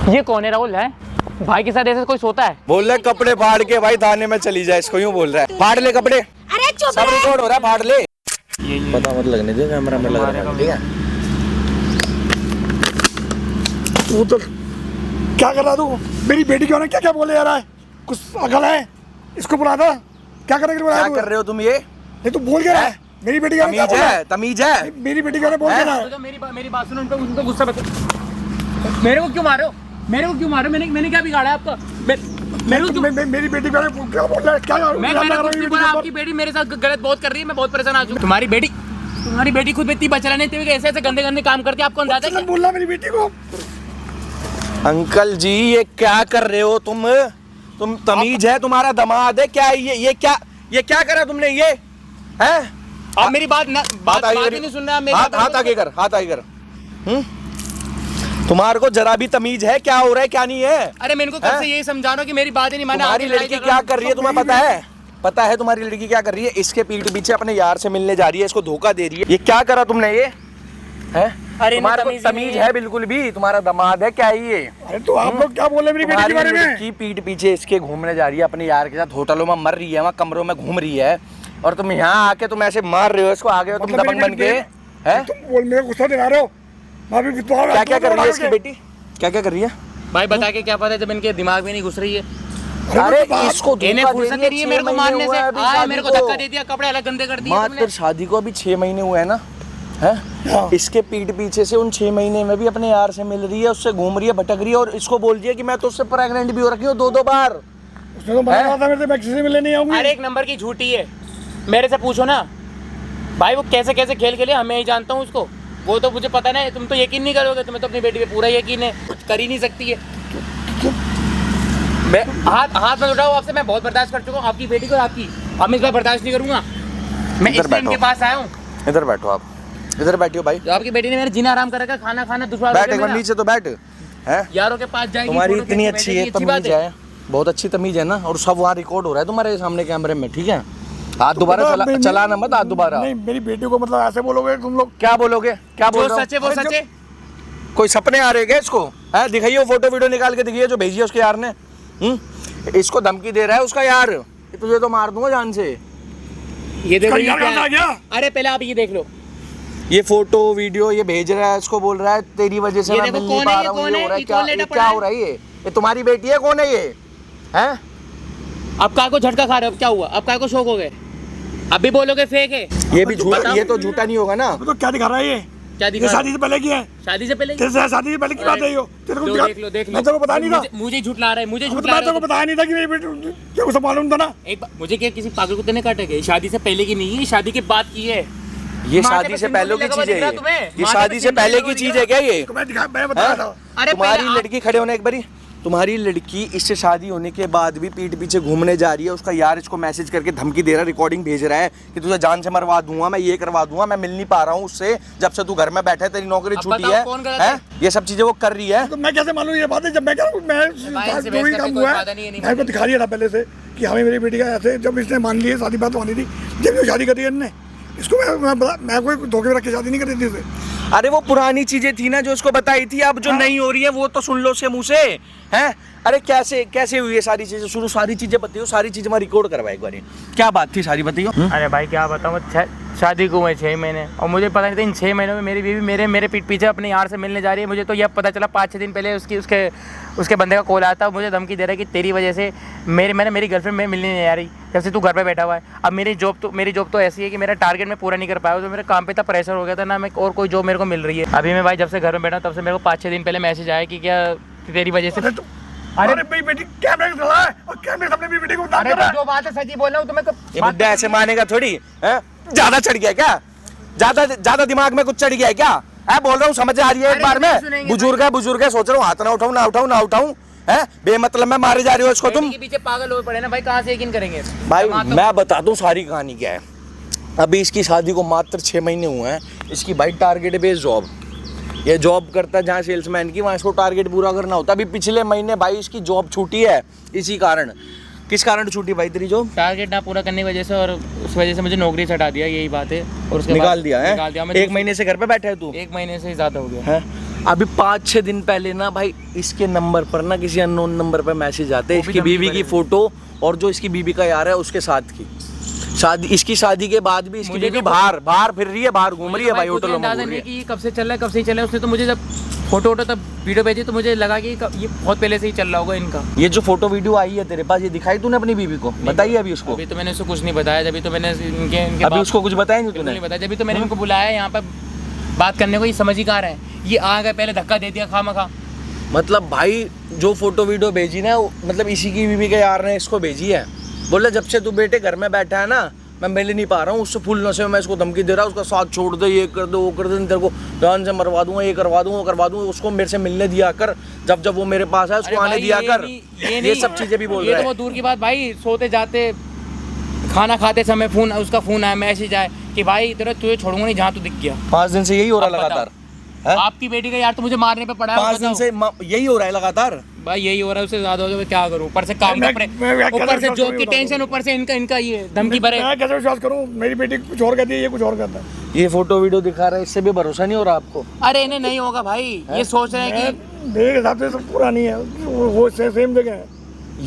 ये कौन है राहुल? है भाई के साथ ऐसे कोई सोता है? बोल रहे कपड़े फाड़ के भाई थाने में चली जाए, इसको यूं बोल रहा है। फाड़ ले कपड़े, अरे चुप सब रिकॉर्ड हो रहा है, फाड़ ले। ये पता मत लगने दे, कैमरा में लग रहा है, ठीक है? तू तो क्या कर रहा तू? मेरी बेटी क्यों ना क्या क्या बोले जा रहा है? कुछ अकल है? इसको बुला दो। क्या करने के लिए बुलाया? क्या कर रहे हो तुम? ये नहीं तू बोल क्या रहा है? मेरी बेटी क्यों तमीज है, तमीज है। मेरी बेटी क्यों बोल क्या रहा है? मेरी बात सुनो, उनको गुस्सा मत। मेरे को क्यों मारो? मेरे को क्यों मारो? मैंने क्या बिगाड़ा आपका? मेरी बेटी क्या बोल रहा है? क्या कुछ नहीं बोला। आपकी बेटी मेरे साथ गलत बहुत कर रही है, मैं बहुत परेशान आ चुका हूं। तुम्हारी बेटी खुद इतनी बच रही है, ऐसे ऐसे गंदे गंदे काम करती है, आपको अंदाजा है? बोल रहा मेरी बेटी को। अंकल जी ये क्या कर रहे हो तुम तमीज है? तुम्हारा दामाद है क्या? ये क्या करा तुमने? ये है आप मेरी बात ही नहीं सुन रहे। हाथ आगे कर, हाथ आगे कर। तुम्हारे को जरा भी तमीज है क्या हो रहा है क्या नहीं है? अरे मैं इनको कब से यही समझा रहा हूं कि मेरी बात ही नहीं माने। तुम्हारी लड़की क्या कर रही है तुम्हें पता है? पता है तुम्हारी लड़की क्या कर रही है? इसके पीठ पीछे अपने यार से मिलने जा रही है, इसको धोखा दे रही है। ये क्या करा तुमने? ये है तुम्हारे को तमीज है बिल्कुल भी? तुम्हारा दामाद है क्या ये? अरे तो आप लोग क्या बोल रहे मेरी बेटी के बारे में? की पीठ पीछे इसके घूमने जा रही है अपने यार के साथ, होटलों में मर रही है, वहाँ कमरों में घूम रही है, और तुम यहाँ आके तुम ऐसे मार रहे हो इसको। आगे तुम दबंग बन के हैं? तुम बोल मेरे गुस्सा दिला रहे हो। क्या कर रही है इसकी बेटी? क्या कर रही है भाई? बता के क्या पता है जब इनके दिमाग में नहीं घुस रही है। अरे इसको इन्हें फुर्सत दे रही है मेरे को मारने से। आए मेरे को धक्का दे दिया, कपड़े अलग गंदे कर दिए तुमने। मात्र शादी को अभी 6 महीने हुए हैं ना, है? इसके पीठ पीछे से उन 6 महीने में भी अपने यार से मिल रही है, उससे घूम रही है, भटक रही है, और इसको बोल दिया कि मैं तो उससे प्रेग्नेंट भी हो रखी हूँ 2 बार। उसने तो बताया था मेरे से मैं किसी से मिलने नहीं आऊंगी। अरे एक नंबर की झूठी है, मेरे से पूछो ना भाई। वो कैसे कैसे खेल खेले हम ही जानता हूँ उसको, वो तो मुझे पता नहीं। तुम तो यकीन नहीं करोगे, तुम्हें तो अपनी बेटी पे पूरा यकीन है, कुछ कर ही नहीं सकती है। मैं हाथ मत उठाओ आपसे, मैं बहुत बर्दाश्त कर चुका हूँ आपकी बेटी को। अब मैं इस बार बर्दाश्त नहीं करूंगा। मैं इसलिए इनके पास आया हूँ। इधर बैठो आप, इधर बैठियो भाई। तो आपकी बेटी ने मेरा जीना आराम कर रखा, खाना दुश्वार। बैठ एक बार नीचे तो बैठ। है यारों के पास जाएगी, तुम्हारी इतनी अच्छी है तमीज है, बहुत अच्छी तमीज है ना, और सब वहाँ रिकॉर्ड हो रहा है तुम्हारे सामने कैमरे में, ठीक है? हाथ दोबारा चलाना मत, हाथ दोबारा। नहीं मेरी बेटी को मतलब ऐसे बोलोगे तुम लोग? क्या बोलोगे? क्या बोल रहे हो? सच है वो सच है। कोई सपने आ रहे हैं इसको? है दिखाइए फोटो वीडियो निकाल के दिखाइए जो भेजी है उसके यार ने। इसको धमकी दे रहा है उसका यार, तुझे तो मार दूंगा जान से। ये देखो क्या? अरे पहले आप ये देख लो, ये फोटो वीडियो ये भेज रहा है, इसको बोल रहा है तेरी वजह से मैं मिल नहीं पा रहा हूँ। ये हो रहा है क्या? क्या हो रहा है? ये तुम्हारी बेटी है? कौन है ये? हैं? अब काय को झटका खा रहे हो? क्या हुआ? अब काय को शौक हो गए? अब भी बोलोगे फेक है? ये भी झूठा, ये तो झूठा नहीं होगा ना? तो क्या दिखा रहा है ये? क्या दिखा? शादी से पहले की है। शादी से पहले? शादी से पहले की बात है ये। तेरे को देख लो मैं तेरे को बता नहीं था। मुझे झूठ ला रहा है, मुझे झूठ ला मैं रहा तेरे को बताया नहीं था कि मेरी बेटी, तेरे को सब मालूम था ना। एक मुझे क्या किसी पागल कुत्ते ने काटा? गया शादी से पहले की नहीं है, शादी के बाद की है। ये शादी से पहले की चीज है, ये शादी से पहले की चीज है क्या ये? मैं बताया था। अरे तुम्हारी लड़की खड़े होने एक बारी, तुम्हारी लड़की इससे शादी होने के बाद भी पीठ पीछे घूमने जा रही है, उसका यार इसको मैसेज करके धमकी दे रहा है, रिकॉर्डिंग भेज रहा है कि तुझे जान से मरवा दूंगा, मैं ये करवा दूंगा, मैं मिल नहीं पा रहा हूँ उससे जब से तू घर में बैठा है, तेरी नौकरी छूटी है? ये सब चीजें वो कर रही है। तो मैं कैसे मालूम ये बात है? जब मैं क्या जो भी काम हुआ है मैं को दिखा दिया था पहले से कि हमें मेरी बेटी का ऐसे, जब इसने मान ली शादी बात मानी थी, जब शादी कर दी इन्होंने इसको, मैं कोई धोखे में रख के शादी नहीं कर रही थी उसे। अरे वो पुरानी चीजें थी ना जो उसको बताई थी, अब जो नहीं हो रही है वो तो सुन लो उसके मुंह से। हैं? अरे कैसे हुई है सारी चीजें? शुरू सारी चीजें बताइयो, सारी चीजें मैं रिकॉर्ड करवा एक बार। क्या बात थी सारी बताइयो। अरे भाई क्या बताऊँ, शादी को हुए 6 महीने, और मुझे पता नहीं था इन 6 महीनों में मेरी बीवी मेरे पीठ पीछे अपने यार से मिलने जा रही है। मुझे तो यह पता चला 5-6 दिन पहले उसके बंदे का कॉल आया था, मुझे धमकी दे रहा है कि तेरी वजह से मेरी गर्लफ्रेंड में मिलने नहीं आ रही जब से तू घर पे बैठा हुआ है। अब मेरी जॉब तो ऐसी है कि मेरा टारगेट मैं पूरा नहीं कर पाया, तो मेरे काम पे इतना प्रेशर हो गया था ना, मैं और कोई जॉब मेरे को मिल रही है। अभी मैं भाई जब से घर में बैठा तब से मेरे को 5-6 दिन पहले मैसेज आया कि क्या तेरी वजह से। अरे मेरी बेटी कैमरे चला है और कैमरे सामने मेरी बेटी को बता अरे जो बात है सच ही बोल रहा हूँ तुम्हें। ये बुड्ढा ऐसे मानेगा थोड़ी है? ज्यादा चढ़ गया क्या? ज्यादा दिमाग में कुछ चढ़ गया है क्या? है बोल रहा हूँ, समझ आ रही है एक बार में? बुजुर्ग है सोच रहा हूँ हाथ ना उठाऊं है? बेमतलब में मारे जा रहे हो इसको तुम। पीछे पागल हो पड़े ना भाई, कहाँ से यकीन करेंगे भाई? मैं बता दूं सारी कहानी क्या है। अभी इसकी शादी को मात्र 6 महीने हुए हैं। इसकी भाई टारगेट बेस्ड जॉब, ये जॉब करता है जहाँ सेल्समैन की, वहाँ इसको टारगेट पूरा करना होता है। अभी पिछले महीने भाई इसकी जॉब छूटी है इसी कारण। किस कारण छूटी भाई तेरी जॉब? टारगेट ना पूरा करने की वजह से, और उस वजह से मुझे नौकरी से हटा दिया, यही बात है। और उसके निकाल दिया है? निकाल दिया। 1 महीने से घर पे बैठा है तू? 1 महीने से ज़्यादा हो गया है। अभी 5-6 दिन पहले ना भाई इसके नंबर पर ना किसी अननोन नंबर पर मैसेज आते हैं इसकी बीवी की फोटो और जो इसकी बीवी का यार है उसके साथ की शादी, इसकी शादी के बाद भी इसकी बीवी बाहर फिर रही है, बाहर घूम रही है भाई, होटलों में घूम रही है। कि कब से चल रहा है, कब से ही चल रहा है। उसने तो मुझे जब फोटो तब वीडियो भेजी तो मुझे लगा कि ये बहुत पहले से ही चल रहा होगा इनका। ये जो फोटो वीडियो आई है तेरे पास, ये दिखाई तूने अपनी बीवी को? बताइए अभी उसको। अभी तो मैंने उसको कुछ नहीं बताया, जब तो मैंने इनके अभी उसको कुछ बताया नहीं तूने? नहीं बताया, जब तो मैंने उनको बुलाया यहाँ पर बात करने को, ये समझ ही कहाँ रहे, ये आ गए पहले धक्का दे दिया खामखा। मतलब भाई जो फोटो वीडियो भेजी ना, मतलब इसी की बीवी के यार ने इसको भेजी है। बोले जब से तू बेटे घर में बैठा है ना, मैं मिल नहीं पा रहा हूँ उससे, फुल नशे में मैं इसको धमकी दे रहा हूँ, उसका साथ छोड़ दे, ये कर दो वो कर दे, तेरे को जान से मरवा दूंगा, ये करवा दूंगा वो करवा दूंगा, उसको मेरे से मिलने दिया कर, जब जब वो मेरे पास है उसको आने दिया कर। ये सब चीजें भी बोल रहा है। ये तो दूर की बात भाई, सोते जाते खाना खाते समय फोन, उसका फोन आया, मैसेज आया कि भाई तेरा तुझे छोड़ूंगा नहीं जहाँ तू दिख गया। 5 दिन से यही हो रहा लगातार। आपकी बेटी का यार तो मुझे मारने पे पड़ा है। 5 दिन से यही हो रहा है लगातार भाई, यही हो रहा है, उससे ज्यादा हो जाए क्या करूं? ऊपर से काम का ऊपर से जॉब की टेंशन, ऊपर से इनका ये धमकी भरे। मैं कैसे विश्वास करूं? मेरी बेटी कुछ और कहती है, ये कुछ और कहता है। ये फोटो वीडियो दिखा रहा है, इससे भी भरोसा नहीं हो रहा आपको? अरे इन्हें नहीं होगा भाई, ये सोच रहे हैं कि मेरे हिसाब से सब पूरा नहीं है, वो सेम जगह है।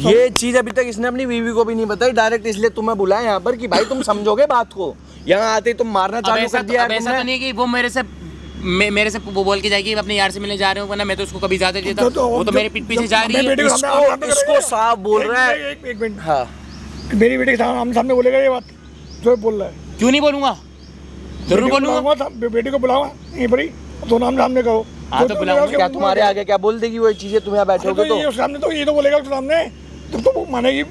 ये चीज अभी तक इसने अपनी बीवी को भी नहीं बताई, डायरेक्ट इसलिए तुम्हें बुलाया यहाँ पर कि भाई तुम समझोगे बात को। यहाँ आते तुम मारना चालू कर दिया। ऐसा तो नहीं कि वो मेरे से वो बोल के जाएगी अपने यार से मिलने जा रहे हूँ, वरना मैं तो उसको कभी जाते देता। वो तो मेरे पीठ पीछे जा रही है। इसको साफ बोल रहा है। एक मिनट, हाँ मेरी बेटी के सामने बोलेगा ये बात जो बोल रहा है? क्यों नहीं बोलूंगा, जरूर बोलूंगा। बेटी को बुलावा यहीं पर ही, तो नाम सामने कहो। हाँ तो बुलाऊंगा। क्या तुम्हारे आगे क्या बोल देगी वो चीजें? तुम यहाँ बैठोगे तो सामने तो ये तो बोलेगा सामने, तो वो मानेगी।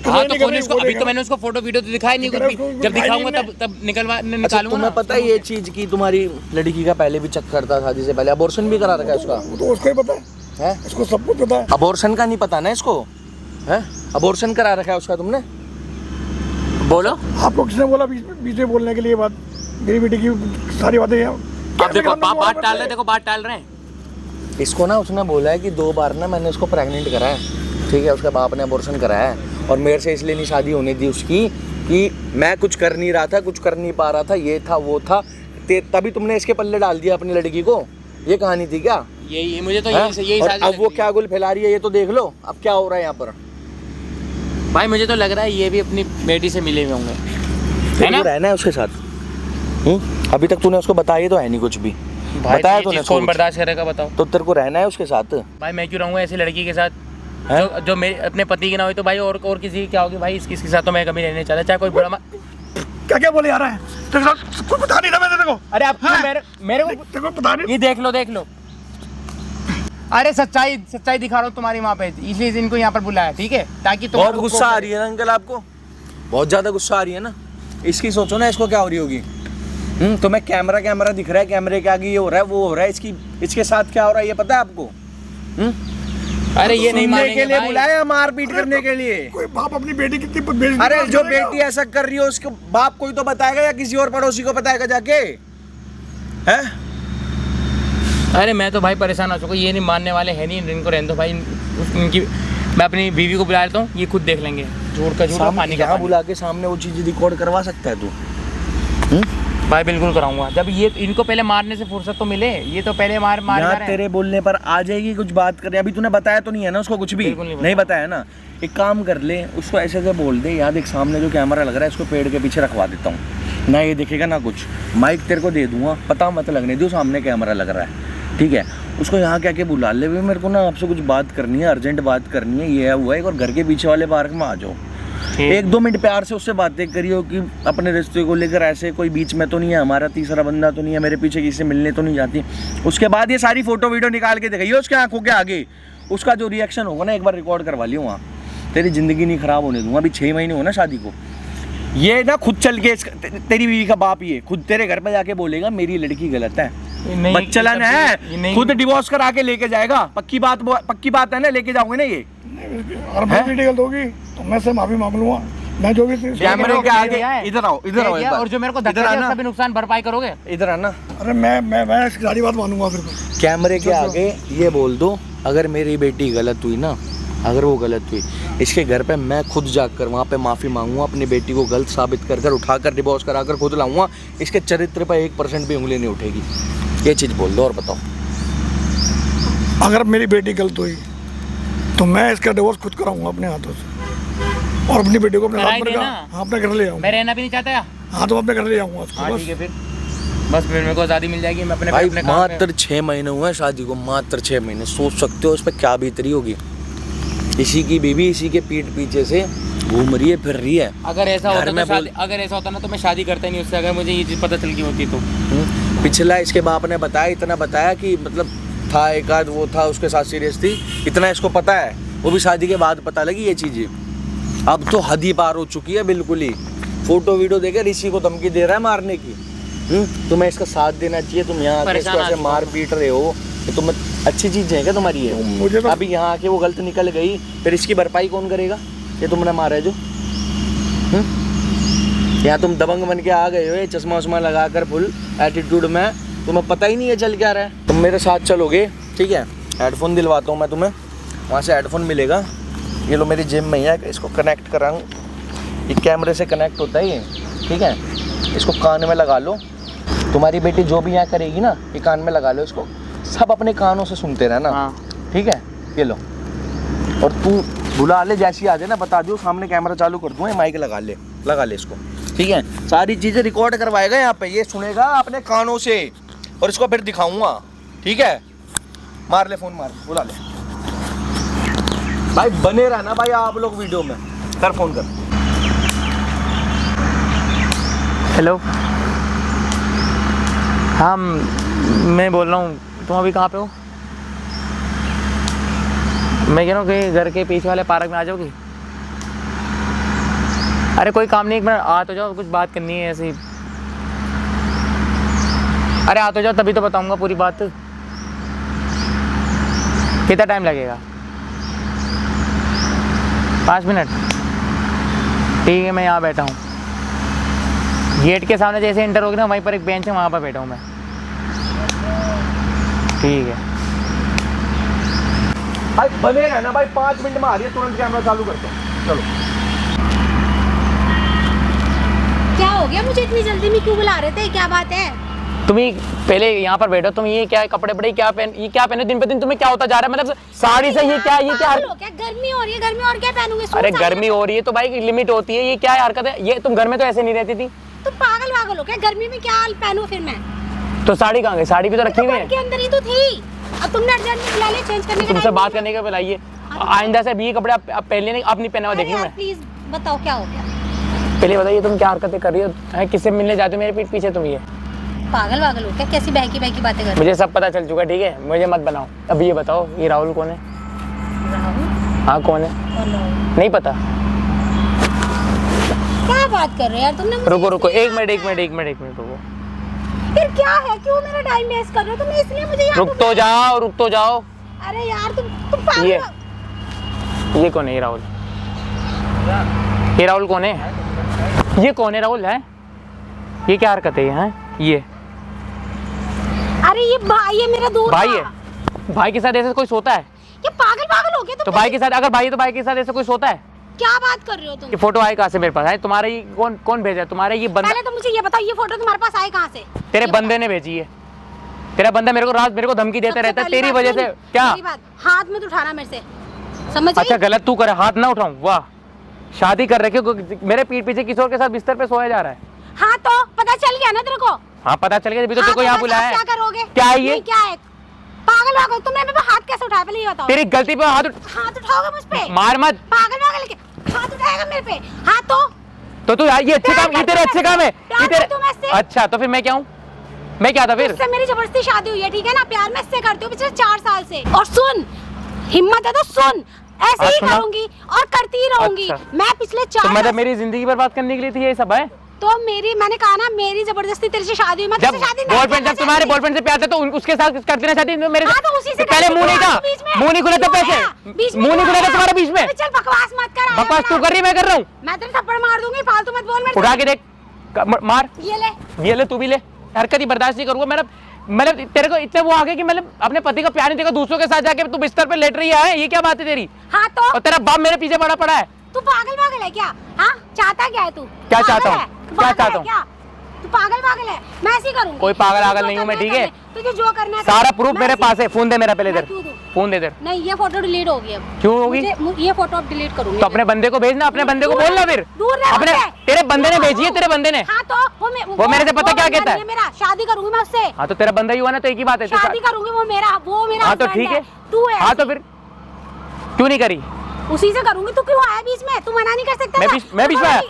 हाँ तो अभी तो मैंने उसको फोटो वीडियो तो दिखाया नहीं कुछ भी, जब दिखाऊंगा तब निकालूंगा। तुम्हें पता है ये चीज की तुम्हारी लड़की का पहले भी चक्कर था, शादी से पहले अबॉर्शन भी करा रखा है उसका? तो उसको ही पता है, इसको सब कुछ पता है। अबॉर्शन का नहीं पता ना इसको? है अबॉर्शन करा रखा है उसका तुमने? बोलो आपको किसने बोला बीच में बोलने के लिए बात? मेरी बेटी की सारी बातें आप देखो बात टाल रहे, देखो बात टाल रहे हैं। इसको ना उसने बोला है कि 2 बार ना मैंने उसको प्रेग्नेंट करा है, ठीक है, उसके बाप ने अबॉर्शन कराया है और मेरे से इसलिए नहीं शादी होने दी उसकी कि मैं कुछ कर नहीं रहा था, कुछ कर नहीं पा रहा था, ये था वो था, तभी तुमने इसके पल्ले डाल दिया अपनी लड़की को। ये कहानी थी क्या? यही मुझे तो यही अब वो क्या गुल फैला रही है ये तो देख लो अब क्या हो रहा है यहाँ पर। भाई मुझे तो लग रहा है ये भी अपनी बेटी से मिले हुए होंगे, है ना? रहना है उसके साथ। अभी तक तूने उसको बताया तो है नहीं कुछ भी, बताया तूने? कौन बर्दाश्त करेगा बताओ? तो तेरे को रहना है उसके साथ। भाई मैं क्यों रहूँगा ऐसी लड़की के साथ जो मेरे अपने पति की ना हुई? तो भाई और किसी की क्या होगी भाई? इसके साथ तो मैं कभी रहने चाहता, चाहे कोई बुरा क्या बोले आ रहा है? कुछ पता नहीं था मैंने तेरे को। अरे आप मेरे को पता नहीं। ये देख लो। अरे सच्चाई दिखा रहा हूँ तुम्हारी वहाँ पे, इसलिए इनको यहाँ पर बुलाया, ठीक है? ताकि बहुत गुस्सा आ रही है ना अंकल आपको? बहुत ज्यादा गुस्सा आ रही है ना? इसकी सोचो ना इसको क्या हो रही होगी। तुम्हें कैमरा दिख रहा है, कैमरे के आगे ये हो रहा है वो हो रहा है, इसके साथ क्या हो रहा है ये पता है आपको? अरे ये नहीं मानेंगे के लिए बुलाया मारपीट करने के लिए। कोई बाप अपनी बेटी कितनी, अरे जो बेटी ऐसा कर रही है उसके बाप को ही तो बताएगा या किसी और पड़ोसी को बताएगा जाके? है? अरे मैं तो भाई परेशान हो चुका, ये नहीं मानने वाले हैं नहीं, इनको रहने दो भाई। इनकी मैं अपनी बीवी को बुला लेता हूँ, ये खुद देख लेंगे। झूठ का पानी का पानी। बुला के सामने वो चीज़ रिकॉर्ड करवा सकता है तू? भाई बिल्कुल कराऊंगा, जब ये इनको पहले मारने से फुर्सत तो मिले, ये तो पहले मार तेरे बोलने पर आ जाएगी कुछ बात करे। अभी तूने बताया तो नहीं है ना उसको कुछ भी? नहीं बताया ना। एक काम कर ले, उसको ऐसे से बोल दे, याद एक सामने जो कैमरा लग रहा है इसको पेड़ के पीछे रखवा देता हूँ, ना ये दिखेगा ना कुछ, माइक तेरे को दे दूंगा, पता मत लगने दो सामने कैमरा लग रहा है, ठीक है? उसको यहाँ क्या बुला ले, मेरे को ना आपसे कुछ बात करनी है, अर्जेंट बात करनी है, ये हुआ है, और घर के पीछे वाले पार्क में आ जाओ। 1-2 मिनट प्यार से उससे बातें करियो कि अपने रिश्ते को लेकर ऐसे कोई बीच में तो नहीं है, हमारा तीसरा बंदा तो नहीं है, मेरे पीछे किसी से मिलने तो नहीं जाती। उसके बाद ये सारी फोटो वीडियो निकाल के दिखाइए उसके आंखों के आगे, उसका जो रिएक्शन होगा ना एक बार रिकॉर्ड करवा लियो वहाँ। तेरी ज़िंदगी नहीं ख़राब होने दूंगा। अभी 6 महीने हो ना शादी को, ये ना खुद चल के तेरी बीवी का बाप ये खुद तेरे घर पे जाके बोलेगा मेरी लड़की गलत है, बच्चलन है, खुद डिवोर्स करा के लेके जाएगा। पक्की बात है ना? लेके जाओगे ना ये? और मेरी गलत होगी तो मैं से माफी मांग लूंगा। मैं जो भी कैमरे के आगे इधर आओ और जो मेरे को धक्का दिया उसका भी नुकसान भरपाई करोगे? इधर आना। अरे मैं इसकी सारी बात मानूंगा। फिर कैमरे के आगे ये बोल दो, अगर मेरी बेटी गलत हुई ना, अगर वो गलत हुई, इसके घर पे मैं खुद जाकर वहाँ पे माफ़ी मांगूंगा, अपनी बेटी को गलत साबित कर उठाकर डिवोर्स कराकर खुद लाऊंगा, इसके चरित्र पर 1% भी उंगली नहीं उठेगी। ये चीज़ बोल दो और बताओ। अगर मेरी बेटी गलत हुई तो मैं इसका डिवोर्स खुद कराऊंगा अपने हाथों से और अपनी बेटी को अपने हाथ में हाँ अपने घर ले आऊँगा। मैं रहना भी नहीं चाहता। हाँ तो अपने घर ले आऊँगा उसको। हाँ ठीक है फिर बस फिर मेरे को आज़ादी मिल जाएगी। मैं अपने भाई अपने काम में- मात्र 6 महीने हुए हैं शादी को, मात्र 6 महीने। सोच सकते हो उसमें क्या बीतरी होगी। इसी की बीवी इसी के पीठ पीछे से घूम रही है, फिर रही है। अगर ऐसा घर होता में तो शादी, अगर ऐसा होता ना तो मैं शादी करता ही नहीं उससे, अगर मुझे ये चीज़ पता चल गई होती तो। पिछला इसके बाप ने बताया, इतना बताया कि मतलब था एक आध वो था उसके साथ सीरियस थी, इतना इसको पता है। वो भी शादी के बाद पता लगी ये चीज़ें। अब तो हद ही पार हो चुकी है बिल्कुल ही। फोटो वीडियो देकर ऋषि को धमकी दे रहा है मारने की। तुम्हें इसका साथ देना चाहिए। तुम यहाँ आके इसको ऐसे मार पीट रहे हो, तो तुम अच्छी चीज़ है क्या तुम्हारी ये? मुझे तो अभी यहाँ आके वो गलत निकल गई, फिर इसकी भरपाई कौन करेगा? ये तुमने मारा है जो। यहाँ तुम दबंग बन के आ गए हो, चश्मा वश्मा लगा कर फुल एटीट्यूड में, तुम्हें पता ही नहीं है चल क्या रहा है। तुम मेरे साथ चलोगे, ठीक है? हेडफोन दिलवाता हूँ मैं तुम्हें, वहाँ से हेडफोन मिलेगा। ये लो मेरी जिम में ही है, इसको कनेक्ट कराऊँ। ये कैमरे से कनेक्ट होता है ये, ठीक है? इसको कान में लगा लो। तुम्हारी बेटी जो भी यहाँ करेगी ना, ये कान में लगा लो इसको, सब अपने कानों से सुनते रहना। हाँ। ठीक है? ये लो। और तू बुला ले, जैसी आ जाए ना बता दियो, सामने कैमरा चालू कर दूँ, माइक लगा ले इसको, ठीक है? सारी चीज़ें रिकॉर्ड करवाएगा यहाँ पे, ये सुनेगा अपने कानों से और इसको फिर दिखाऊंगा, ठीक है? मार ले फ़ोन, मार, बुला ले भाई। बने रहना भाई आप लोग वीडियो में। कर फ़ोन कर। हेलो, हाँ मैं बोल रहा हूँ, तुम अभी कहाँ पे हो? मैं कह रहा हूँ कि घर के पीछे वाले पार्क में आ जाओगी? अरे कोई काम नहीं, एक मिनट आ तो जाओ, कुछ बात करनी है ऐसी। अरे आ तो जाओ, तभी तो बताऊंगा पूरी बात। कितना टाइम लगेगा? 5 मिनट? ठीक है, मैं यहाँ बैठा हूँ गेट के सामने, जैसे एंटर होगी ना वहीं पर एक बेंच है, वहाँ पर बैठा हूँ मैं। ठीक है भाई बने रहना भाई, 5 मिनट में आ रही है, तुरंत कैमरा चालू करता हूँ। चलो। क्या हो गया? मुझे इतनी जल्दी में क्यों बुला रहे थे? क्या बात है? तुम ही पहले यहाँ पर बैठो। तुम ये क्या कपड़े बड़े क्या ये क्या पहने? दिन पे दिन तुम्हें क्या होता जा रहा है? मतलब साड़ी से ये क्या पागल हो क्या? गर्मी हो रही है, गर्मी और क्या पहनूंगी? सूट अरे साड़ी गर्मी हो रही है तो भाई लिमिट होती है। ये क्या हरकत है? ये तुम घर में तो ऐसे नहीं रहती थी। तुम पागल हो क्या? गर्मी में क्या पहनूं फिर मैं? तो साड़ी कहाँ गई? साड़ी भी तो रखी हुई घर के है। अंदर ही तो थी। अब तुमने अर्जेंट में बुला लिया, चेंज करने का तुमसे टाइम बात करने का बुलाइए। आइंदा से ये कपड़े आप पहले नहीं, अब नहीं पहने हुआ नहीं। देखिए मैं। प्लीज बताओ क्या हो गया? पहले बताइए तुम क्या हरकतें कर रही हो? किससे मिलने जाते हो मेरे पीठ पीछे तुम? ये पागल हो क्या? कैसी बहकी बातें कर रहे मुझे सब पता चल चुका, ठीक है? मुझे मत बनाओ। अब ये बताओ, ये राहुल कौन है? हो? राहुल? हाँ कौन है? कौन राहुल? नहीं पता? क्या बात कर रहे हो यार तुमने? रुको एक मिनट रुको। फिर क्या है? क्यों मेरा टाइम वेस्ट कर रहे हो तुम? इसलिए मुझे यहाँ रुक तो जाओ। अरे यार तुम पागल ये कौन है? ये राहुल कौन है? ये कौन है? राहुल है? ये क्या हरकत है? ये अरे ये भाई है, मेरा दोस्त भाई है? भाई के साथ ऐसे कोई सोता है? ये पागल हो गया तुम? तो भाई के साथ, अगर भाई है तो भाई के साथ ऐसे कोई सोता है? क्या बात कर रहे हो तुम? ये फोटो आई कहाँ से मेरे पास? है तुम्हारा? ये कौन भेजा? तुम्हारा ये बंदा? पहले तो मुझे ये बताओ, ये फोटो तुम्हारे पास आई कहाँ से? तेरे बंदे ने भेजी है। तेरा बंदा मेरे को धमकी देता रहता है तेरी वजह से। क्या हाथ में तो उठाना मेरे से, समझ अच्छा गलत तू करे, हाथ ना उठाऊं? वाह, शादी कर रखे मेरे पीठ पीछे किशोर के साथ बिस्तर पे सोया जा रहा है। हाँ तो पता चल गया ना तेरे को? हाँ पता चल गया, अभी तो तेरे को यहाँ बुलाया है। क्या करोगे? क्या है ये? क्या है? पागल हो गए तुमने? मेरे पे हाथ कैसे उठाया पहले ये बताओ। तेरी गलती पे हाथ उठाओगे मुझ पे? मार मत। पागल लेके हाथ उठाएगा मेरे पे? हाँ तो तू ये अच्छे काम, ये तेरे अच्छे काम है। ये तेरे अच्छा, तो फिर मैं क्या हूँ? मैं क्या था फिर? इससे मेरी जबरदस्ती शादी हुई है, ठीक है ना? प्यार मैं इससे करती हूँ पिछले 4 साल से। और सुन, हिम्मत है तो सुन, ऐसे ही करूंगी और करती ही रहूंगी। मैं पिछले 4 तो मतलब मेरी जिंदगी बर्बाद करने के लिए थी ये सब है? तो मैंने कहा ना, मेरी जबरदस्ती तेरे से शादी हुई। मैं जब तुझसे शादी नहीं बॉयफ्रेंड, जब तुम्हारे बॉयफ्रेंड से प्यार था तो उसके साथ करते ना शादी मेरे? हाँ, तो उसी से पहले मुंह नहीं था, मुंह नहीं खुला था पैसे, मुंह नहीं खुला था तुम्हारा बीच में। चल बकवास मत कर। बकवास तू कर रही, मैं कर रहा हूँ। मैं तेरे थप्पड़ मार दूंगी, फालतू मत बोल मेरे से। उठा के देख, मार। ये ले तू भी ले। हरकत ही बर्दाश्त नहीं करूंगा। मतलब तेरे को इतने वो आ गए कि मतलब अपने पति का प्यार नहीं देखा, दूसरों के साथ जाके तू बिस्तर पे लेट रही है, ये क्या बात है तेरी? हाँ तो? और तेरा बाप मेरे पीछे पड़ा है। तू पागल है क्या? हाँ, चाहता क्या है तू? क्या चाहता हूँ? क्या चाहता हूँ? तू पागल है? मैं ऐसी करूंगी। कोई पागल नहीं हूँ मैं, ठीक है? तुझे जो करना है सारा प्रूफ मेरे पास है। फोन दे मेरा पहले इधर। मैं क्यों दूं? फोन दे दे। नहीं, ये फोटो डिलीट होगी अब। क्यों होगी? ये फोटो अब डिलीट करूंगी। तो अपने बंदे को भेजना, अपने बंदे को बोलना फिर। दूर रह अपने मुझसे। तेरे बंदे ने भेजी है, तेरे बंदे ने। हाँ तो वो मेरे से पता क्या कहता है? मेरा शादी करूंगी मैं उससे। हाँ तो तेरा बंदा ही हुआ ना, तो एक ही बात है। शादी करूंगी, वो मेरा हाँ तो ठीक है, तू है। हाँ तो फिर क्यों नहीं करी? उसी से करूंगी। तू क्यों आया बीच में? तू मना नहीं कर सकता। मैं बीच में आया?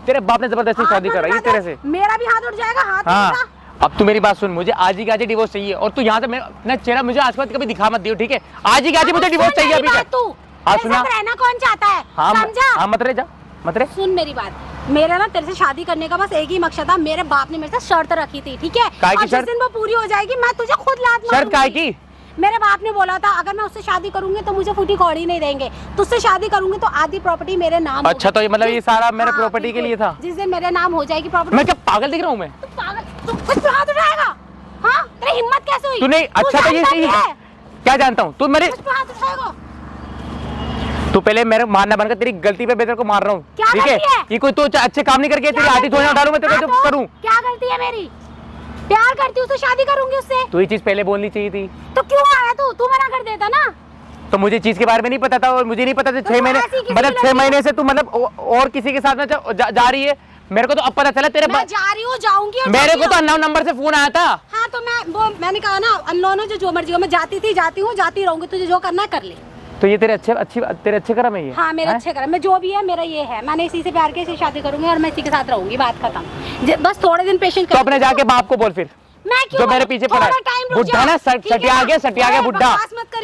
तेरे बाप ने जबरदस्ती शादी कराई है तेरे से। मेरा भी हाथ उठ जाएगा। हाथ हाँ, अब तू मेरी बात सुन, मुझे आज ही आज डिवोर्स चाहिए। और तू यहाँ से मेरा चेहरा मुझे आज कभी दिखा मत दियो, ठीक है? आज ही आज मुझे डिवोर्स चाहिए अभी। तू हाँ सुना, रहना कौन चाहता है? समझा? हाँ मत रहे, जा मत रहे। सुन मेरी बात, मेरा ना तेरे से शादी करने का बस एक ही मकसद था। मेरे बाप ने मेरे से शर्त रखी थी, ठीक है? काय की और जिस शर्त? दिन वो पूरी हो जाएगी मैं तुझे खुद लात मारूंगी। शर्त काय की? मेरे बाप ने बोला था अगर मैं उससे शादी करूंगी तो मुझे फूटी कौड़ी नहीं देंगे। तुझसे शादी करूंगी तो आधी प्रॉपर्टी मेरे नाम अच्छा, तो ये मतलब ये सारा मेरे हाँ, प्रॉपर्टी के लिए था? जिस दिन मेरे नाम हो जाएगी प्रॉपर्टी। मैं क्या पागल दिख रहा हूँ मैं? तू पागल, तू कुछ पे हाथ उठाएगा? हाँ, तेरी हिम्मत कैसे हुई? तू नहीं, अच्छा तो ये जानता सही भी है? क्या जानता हूँ? तू मेरे, कुछ पे हाथ उठाएगा? तू पहले मेरे मारना बनकर तेरी गलती पे तेरे को मार रहा हूँ, क्या ठीक है? गलती है? कि कोई तो अच्छे काम नहीं करके तेरी आधी थोड़ी ना डालूं मैं तेरे को करूँ? क्या गलती है मेरी? प्यार करती हूँ तो शादी करूंगी उससे। तू ये चीज पहले बोलनी चाहिए थी। तो क्यों आया तू मना कर देता ना। तो मुझे चीज के बारे में नहीं पता था, और मुझे नहीं पता था तो 6 महीने, ऐसी किसी मतलब लड़की 6 महीने से तू मतलब और किसी के साथ में जा रही है। मेरे को तो अब पता चला तेरे मैं जा रही हूँ, जाऊंगी और मेरे जाती को तो हूँ। अननोन नंबर से फोन आया था। हाँ तो मैंने कहा ना अननोन जो मर्जी हो, मैं जाती हूँ जाती रहूंगी। तुझे जो करना है कर ले। तो ये तेरे अच्छे कर्म है ये? हाँ मेरे हैं? अच्छे कर, मैं जो भी है मेरा ये है। मैंने इसी से प्यार किया, इसी से शादी करूंगी और मैं इसी के साथ रहूंगी। बात खत्म। बस थोड़े दिन पेशेंस तो अपने जाके बाप को बोल फिर, मैं क्यों जो मेरे पीछे पड़ा है। बुढ़ा ना, सटिया गया बुढ़ा।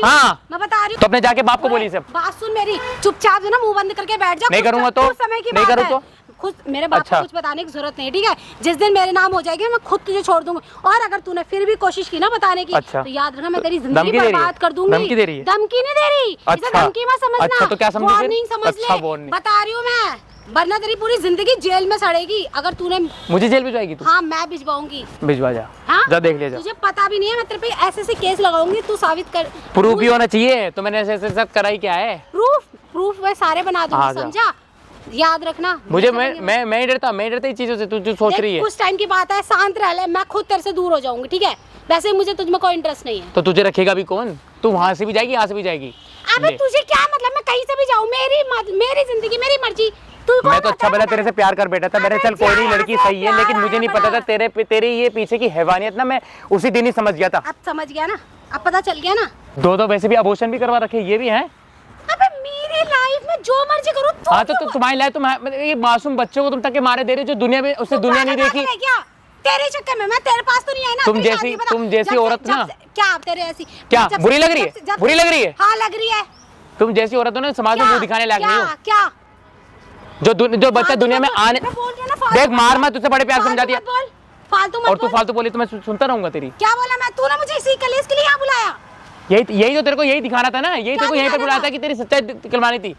हाँ, मैं बता रही हूँ। तो अपने जाके बाप को बोली सब। बात सुन मेरी, चुपचाप जो ना मुंह बंद करके बैठ जा। नहीं करूंगा तो? समय की नहीं बात करूँ है। तो? खुद मेरे बाप अच्छा। को कुछ बताने की जरूरत नहीं, ठीक है? जिस दिन मेरे नाम हो जाएगी मैं खुद तुझे छोड़ दूंगी। और अगर तूने फिर भी कोशिश की ना बताने की, अच्छा। तो याद रखना मैं तेरी धमकी जिंदगी दे रही है? बर्बाद कर दूंगी। धमकी दे रही है? धमकी नहीं दे रही। इसे अच्छा। धमकी मत समझना। अच्छा, तो क्या समझी फिर? वार्निंग समझ अच्छा, ले। warning। बता रही हूँ मैं, वरना तेरी पूरी जिंदगी जेल में सड़ेगी अगर तूने। मुझे जेल भिजवाएगी तू? हाँ मैं भिजवाऊंगी। भिजवा जा। हाँ जा देख ले जा। तुझे पता भी नहीं है, मैं तेरे पे ऐसे केस लगाऊंगी, तू साबित कर। प्रूफ भी होना चाहिए। तो मैंने ऐसे सब कराई क्या है? प्रूफ मैं सारे बना हाँ, दूंगी, जा। समझा? याद रखना। मुझे मैं नहीं डरता चीजों से तू सोच रही है। कुछ टाइम की बात है, शांत रह ले। मैं खुद तेरे से दूर हो जाऊंगी, ठीक है? वैसे मुझे तुझ में कोई इंटरेस्ट नहीं है। तो तुझे रखेगा भी कौन? तू वहां से भी जाएगी, यहाँ से भी जाएगी। अबे तुझे क्या मतलब, मैं कहीं से भी जाऊं, मेरी जिंदगी मेरी मर्जी। मैं तो अच्छा भला तेरे से प्यार कर बैठा था। मेरे चल कोई नहीं, लड़की सही है, लेकिन मुझे नहीं पता था तेरे ये पीछे की हैवानियत ना, मैं उसी दिन ही समझ गया था। अब समझ गया ना, अब पता चल गया ना। दो वैसे भी अबॉर्शन भी करवा रखे, ये भी है। अबे मेरी लाइफ में जो मर्जी करूं तू। हाँ तो तुम्हारी लाइफ, ये मासूम बच्चों को तुम तक के मारे दे रहे हो, जो दुनिया में उसने दुनिया नहीं देखी। क्या तेरे चक्कर में मैं तेरे पास तो नहीं आई ना। तुम तेरी जैसी- शादी बता। तुम जैसी जब से- औरत जब ना। से- क्या तेरे ऐसी क्या जब से- बुरी लग रही है? जब से- बुरी लग रही है? हाँ लग रही है। तुम जैसी औरत हो ना, समाज में मुंह दिखाने लायक नहीं हो। क्या जो बच्चा दुनिया में आने, मैं बोल रही हूं ना, फालतू देख मार मत, तुझसे बड़े प्यार फालतू समझा दिया। मत बोल, फालतू मत और तू बोल। फालतू बोली तो मैं सुनता रहूंगा तेरी। क्या बोला मैं? तूने मुझे इसी कलेश के लिए यहाँ बुलाया? यही तो तेरे को यही दिखाना था ना, यही तेरे को यहीं पे दिखाना बुलाया था? था कि तेरी सच्चाई निकलवानी थी।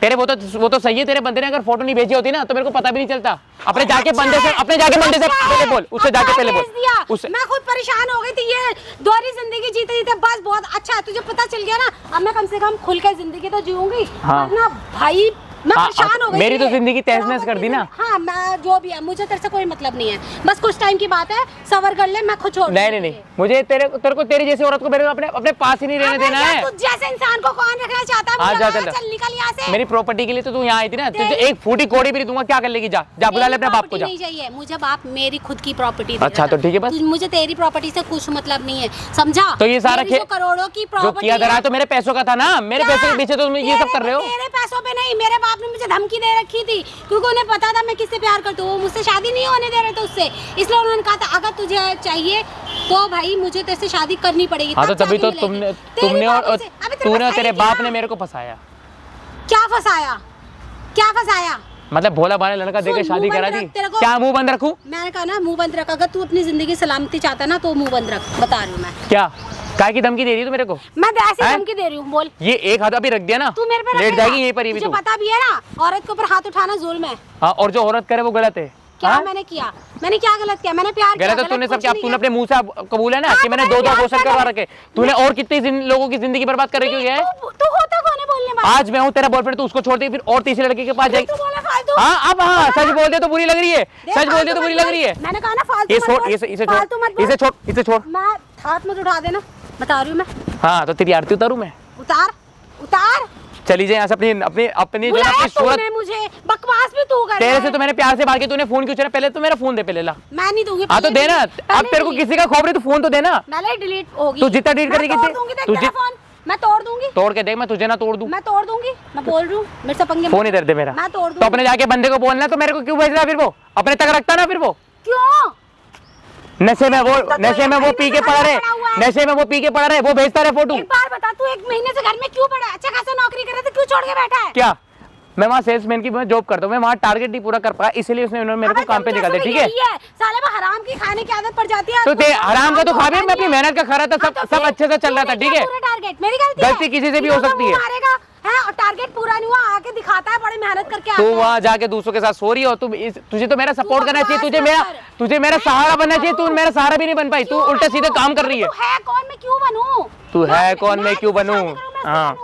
तेरे वो तो सही है, तेरे बंदे ने अगर फोटो नहीं भेजी होती ना तो मेरे को पता भी नहीं चलता। अपने जाके बंदे से पहले बोल, उससे जाके पहले बोल। उससे मैं खुद परेशान हो गई थी, ये दोहरी जिंदगी जीते जीते बस बहुत अच्छा है, तुझे पता चल गया ना। अब मैं कम से कम खुल कर जिंदगी तो जीऊंगी। हाँ। वरना भाई मैं हाँ, परेशान हो गई। मेरी थी। तो जिंदगी तहस-नहस कर दी ना। हाँ मैं जो भी है, मुझे तेरे से कोई मतलब नहीं है। बस कुछ टाइम की बात है, सबर कर ले, मैं खुद छोड़ नहीं, मुझे तेरे को तेरी जैसी औरत को मेरे को अपने पास ही नहीं रहने देना है। तुझ जैसे इंसान को कौन रखना चाहता है? हाँ, मुझे जा, लगा, चल। चल निकल यहाँ से। मेरी प्रॉपर्टी के लिए तो तू यहाँ आई थी ना, तुझे तेरी- एक फूटी कोड़ी भी नहीं दूंगा, क्या कर लेगी? जा बुला ले अपने बाप को, जा। नहीं चाहिए मुझे बाप, मेरी खुद की प्रॉपर्टी। अच्छा, तो ठीक है बस। मुझे तेरी प्रॉपर्टी से कुछ मतलब नहीं है, समझा? तो ये सारा मेरी जो करोड़ों की जो प्रॉपर्टी किया धरा है तो मेरे पैसों का था ना, मेरे पैसों के पीछे तो तुम ये सब कर रहे हो। तेरे पैसों पे नहीं, मेरे बाप ने मुझे धमकी दे रखी थी, क्योंकि उन्हें पता था मैं किससे प्यार करती हूँ। वो मुझसे शादी नहीं होने दे रहे थे उससे, इसलिए उन्होंने कहा था अगर तुझे चाहिए तो भाई मुझे तेरे से शादी करनी पड़ेगी। हाँ तो तब तभी जाके तो मिलेंगे। तुमने तेरी और बातों से- अबे तेरे तूने और पास तेरे है बाप क्या? ने मेरे को फंसाया। क्या फंसाया? क्या फंसाया? मतलब भोला भाला लड़का देके सुन, शादी मुंह करा बंद दी। रख, तेरे को- क्या मुंह बंद रखूं? मैंने कहा ना मुंह बंद रख। अगर तू अपनी जिंदगी सलामती चाहता ना तो मुंह बंद रख, बता रही हूँ मैं। क्या काय की धमकी दे रही है तू मेरे को? मैं ऐसी हैं? धमकी दे रही हूँ, बोल। ये एक हाथ अभी रख दिया ना, तू मेरे पे लेट रखेगा? जाएगी यहीं पर ही भी तुझे तू। पता भी है ना औरत के ऊपर हाथ उठाना जुल्म है। हाँ, और जो औरत करे वो गलत है। क्या हाँ? मैंने किया? मैंने क्या गलत किया? मैंने प्यार किया। गलत है तूने सब कुछ क्या? नहीं तूने है। अपने मुंह से कबूल है ना हाँ, कि मैंने तो दो मैंने अबॉर्शन प्यार करवा किया। रखे। तूने और कितनी लोगों की जिंदगी बर्बाद कर रखी है। तू होता कौन है बोलने वाला? आज मैं हूँ तेरा बॉयफ्रेंड, तू उसको छोड़ दे फिर और तीसरे लड़के के पास जाएगी। तू बोला फालतू। हाँ अब हाँ, सच बोल दे तो बुरी लग रही है, देख, सच बोल दे फालतू तो बुरी मत लग रही है। बोल। मैंने कहा ना फालतू ये मत छोड़, बोल। इसे छोड़, फालतू मत बोल। इसे छोड़। मैं हाथ मत उठा देना। बता रही हूँ मैं। हाँ तो तेरी आरती उतारूं मैं? उतार उतार। चली जाए यहाँ से, अपनी अपनी अपनी जो है बुलाया अपनी सूरत। तूने मुझे, बकवास भी तू कर तेरे रहा से है। तो मैंने प्यार से बात की, तूने फोन क्यों चला? पहले तो मेरा फोन दे, पहले ला। मैं नहीं दूंगी। हाँ तो पहले देना। delete- अब तेरे को delete। किसी का खौफ नहीं तो फोन तो देना। पहले डिलीट होगी। तू जितना delete मैं करेगी तोड़ ते- दूंगी, देख तू तेरा फोन मैं तोड़ दूंगी। तोड़ के देख, मैं तुझे ना तोड़ दूं। मैं तोड़ दूंगी, मैं बोल रही हूँ, मेरे से पंगे फोन इधर दे मेरा। मैं तोड़ तो दूंगी। अपने जाके बंदे को बोलना, तो मेरे को क्यों भेज रहा है फिर? वो अपने तक रखता ना फिर। वो क्यों? नशे में, वो तो नशे में वो पी के पड़ा रहे, नशे में वो पी के पड़ा रहे, वो भेजता रहे फोटो। एक बार बता, तू 1 महीने से घर में क्यों पड़ा है? अच्छा खासा नौकरी कर रहा था, क्यों छोड़ के बैठा है? क्या मैं वहाँ सेल्समैन की मैं जॉब करता हूँ, मैं वहाँ टारगेट नहीं पूरा कर पाया, इसलिए उसने उन्होंने मेरे को काम पे निकाल दिया। ठीक है, साले में हराम की खाने की आदत पड़ जाती है। तो ते हराम का तो खा भी, मैं अपनी मेहनत का खा रहा था, सब अच्छे से चल रहा था। ठीक है, टारगेट मेरी गलती है। गलती किसी से भी हो सकती है। मारेगा है और टारगेट पूरा नहीं हुआ, आके दिखाता है बड़ी मेहनत करके आता तू है। वहाँ जाके दूसरों के साथ सो रही हो, तुझे तो मेरा सपोर्ट करना चाहिए, बकवास मत कर। तुझे मेरा सहारा बनना चाहिए। तू मेरा सहारा भी नहीं बन पाई, तू क्यों उल्टे सीधे काम कर रही है। तू है कौन, मैं क्यों बनूं? तू है कौन, मैं क्यों बनूं? हाँ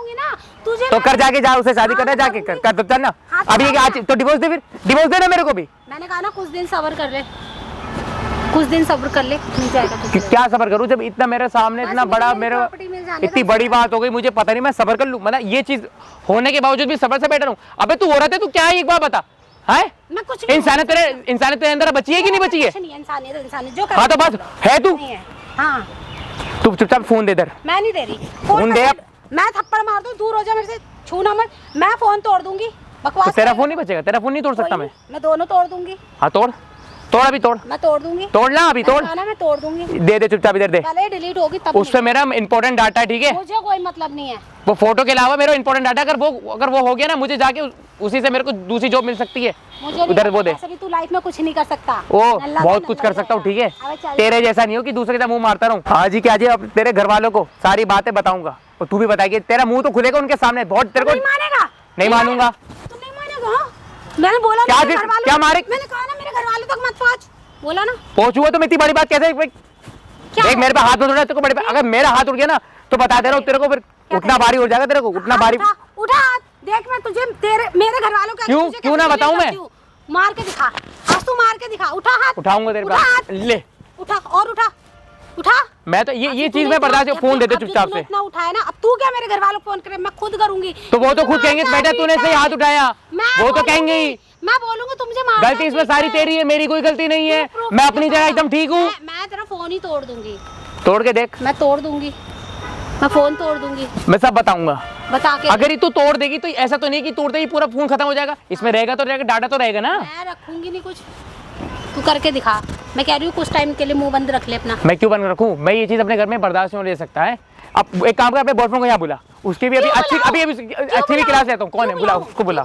तुझे तो कर, जाके जा, उसे शादी करना, जाके कर कर चल ना। हाँ, अभी ये आज तो डिवोर्स दे, फिर डिवोर्स देना मेरे को भी। मैंने कहा ना कुछ दिन सब्र कर ले, कुछ दिन सब्र कर ले, मिल जाएगा तुझे। क्या सबर करूं जब इतना मेरे सामने बस इतना मुझे बड़ा मेरी मेरे प्रॉपर्टी मिल जाने इतनी दो। बड़ी बात हो गई, मुझे पता नहीं मैं सबर कर लूं? मतलब ये चीज होने के बावजूद भी सबर से बैठा रहूं? अबे तू हो रहा था, तू क्या है एक बार बता। है मैं कुछ नहीं इंसानियत तेरे अंदर बची है कि नहीं बची है? कुछ नहीं, इंसानियत इंसानियत जो कर हाँ तो बस है तू। नहीं है। हाँ तू चुपचाप फोन दे इधर। मैं नहीं दे रही फोन दे अब। मैं थप्पड़ मार दूं, दूर हो जा मेरे से, छूना मत। मैं फोन तोड़ दूंगी, तो बकवास तेरा कर। फोन नहीं बचेगा, तेरा फोन नहीं तोड़ सकता मैं। मैं दोनों तोड़ दूंगी, हाँ तोड़, तोड़ अभी तोड़, मैं तोड़ दूंगी। तोड़ ना अभी तोड़। खाना मैं तोड़ दूंगी, दे दे चुपचाप इधर दे। पहले डिलीट होगी तब उससे मेरा इंपॉर्टेंट डाटा है। ठीक है, मुझे कोई मतलब नहीं है। वो फोटो के अलावा मेरा इंपॉर्टेंट डाटा अगर वो हो गया ना, मुझे जाके उसी से मेरे को दूसरी जॉब मिल सकती है। मुझे नहीं उधर वो पता, दे। ऐसे भी तू लाइफ में कुछ नहीं कर सकता। ओ नल्ला बहुत का कुछ नल्ला कर सकता हूँ। ठीक है, अबे चल। तेरे जैसा नहीं हो कि दूसरे के साथ मुंह मारता रहूँ। आज ही के आज ही अब तेरे घर वालों को सारी बातें बताऊंगा, और तू भी बताएगी। तेरा मुंह तो खुलेगा उनके सामने, बहुत तेरे को नहीं मानेगा, नहीं मानूंगा। तू नहीं मानेगा। हाँ? मैंने बोला क्या मेरे फिर- घरवालों- क्या मारे? मैंने कहा ना मेरे घर वालों तक मत पहुंच, बोला ना। पहुंचूंगा तो मैं इतनी बड़ी बात कैसे? क्या देख मेरे पे हाथ मत उठा, तेरे को बड़ी बात। अगर मेरा हाथ उठ गया ना तो बता दे रहा हूँ तेरे को, फिर उठना भारी हो जाएगा तेरे को, उठना भारी। उठा हाथ, देख मैं तुझे मेरे घर वालों का क्यों- क्यों ना बताऊं मैं? मार के दिखा, आज तू मार के दिखा। उठा हाथ, उठाऊंगा तेरे उठा हाथ, पे, ले। उठा और उठा, उठा। मैं तो ये अब चीज तूने मैं बर्दाश्त, इतना- फोन देते अब जो चुपचाप तूने से। इतना उठाया ना, अब तू क्या मेरे घर वालों को फोन करे? मैं खुद करूंगी। तो वो तो खुद कहेंगे बेटा तूने सही हाथ उठाया, वो तो कहेंगे ही। मैं बोलूंगी तुम मुझे मारना गलती इसमें सारी ठीक है। तेरी है, मेरी कोई गलती नहीं है। तू proof मैं अपनी दिखा। जगह एकदम ठीक हूँ। मैं तेरा फोन ही तोड़ दूंगी, तोड़ के देख, मैं तोड़ दूंगी, मैं फोन तोड़ दूंगी, मैं सब बताऊंगा। बता के। अगर ये तू तोड़ देगी तो ऐसा तो नहीं कि तोड़ते ही पूरा फोन खत्म हो जाएगा, इसमें रहेगा तो रहेगा, डाटा तो रहेगा ना। मैं रखूंगी नहीं कुछ, तू करके दिखा। मैं कह रही हूँ कुछ टाइम के लिए मुंह बंद रख ले अपना। मैं क्यों बंद रखूं? मैं ये चीज अपने घर में बर्दाश्त नहीं ले सकता है। अब एक काम कर, अपने बॉयफ्रेंड को यहाँ बुला, उसकी भी अभी क्यों अच्छी बुलाऊं? अच्छी भी क्लास लेता हूँ। कौन है? बुला उसको, बुला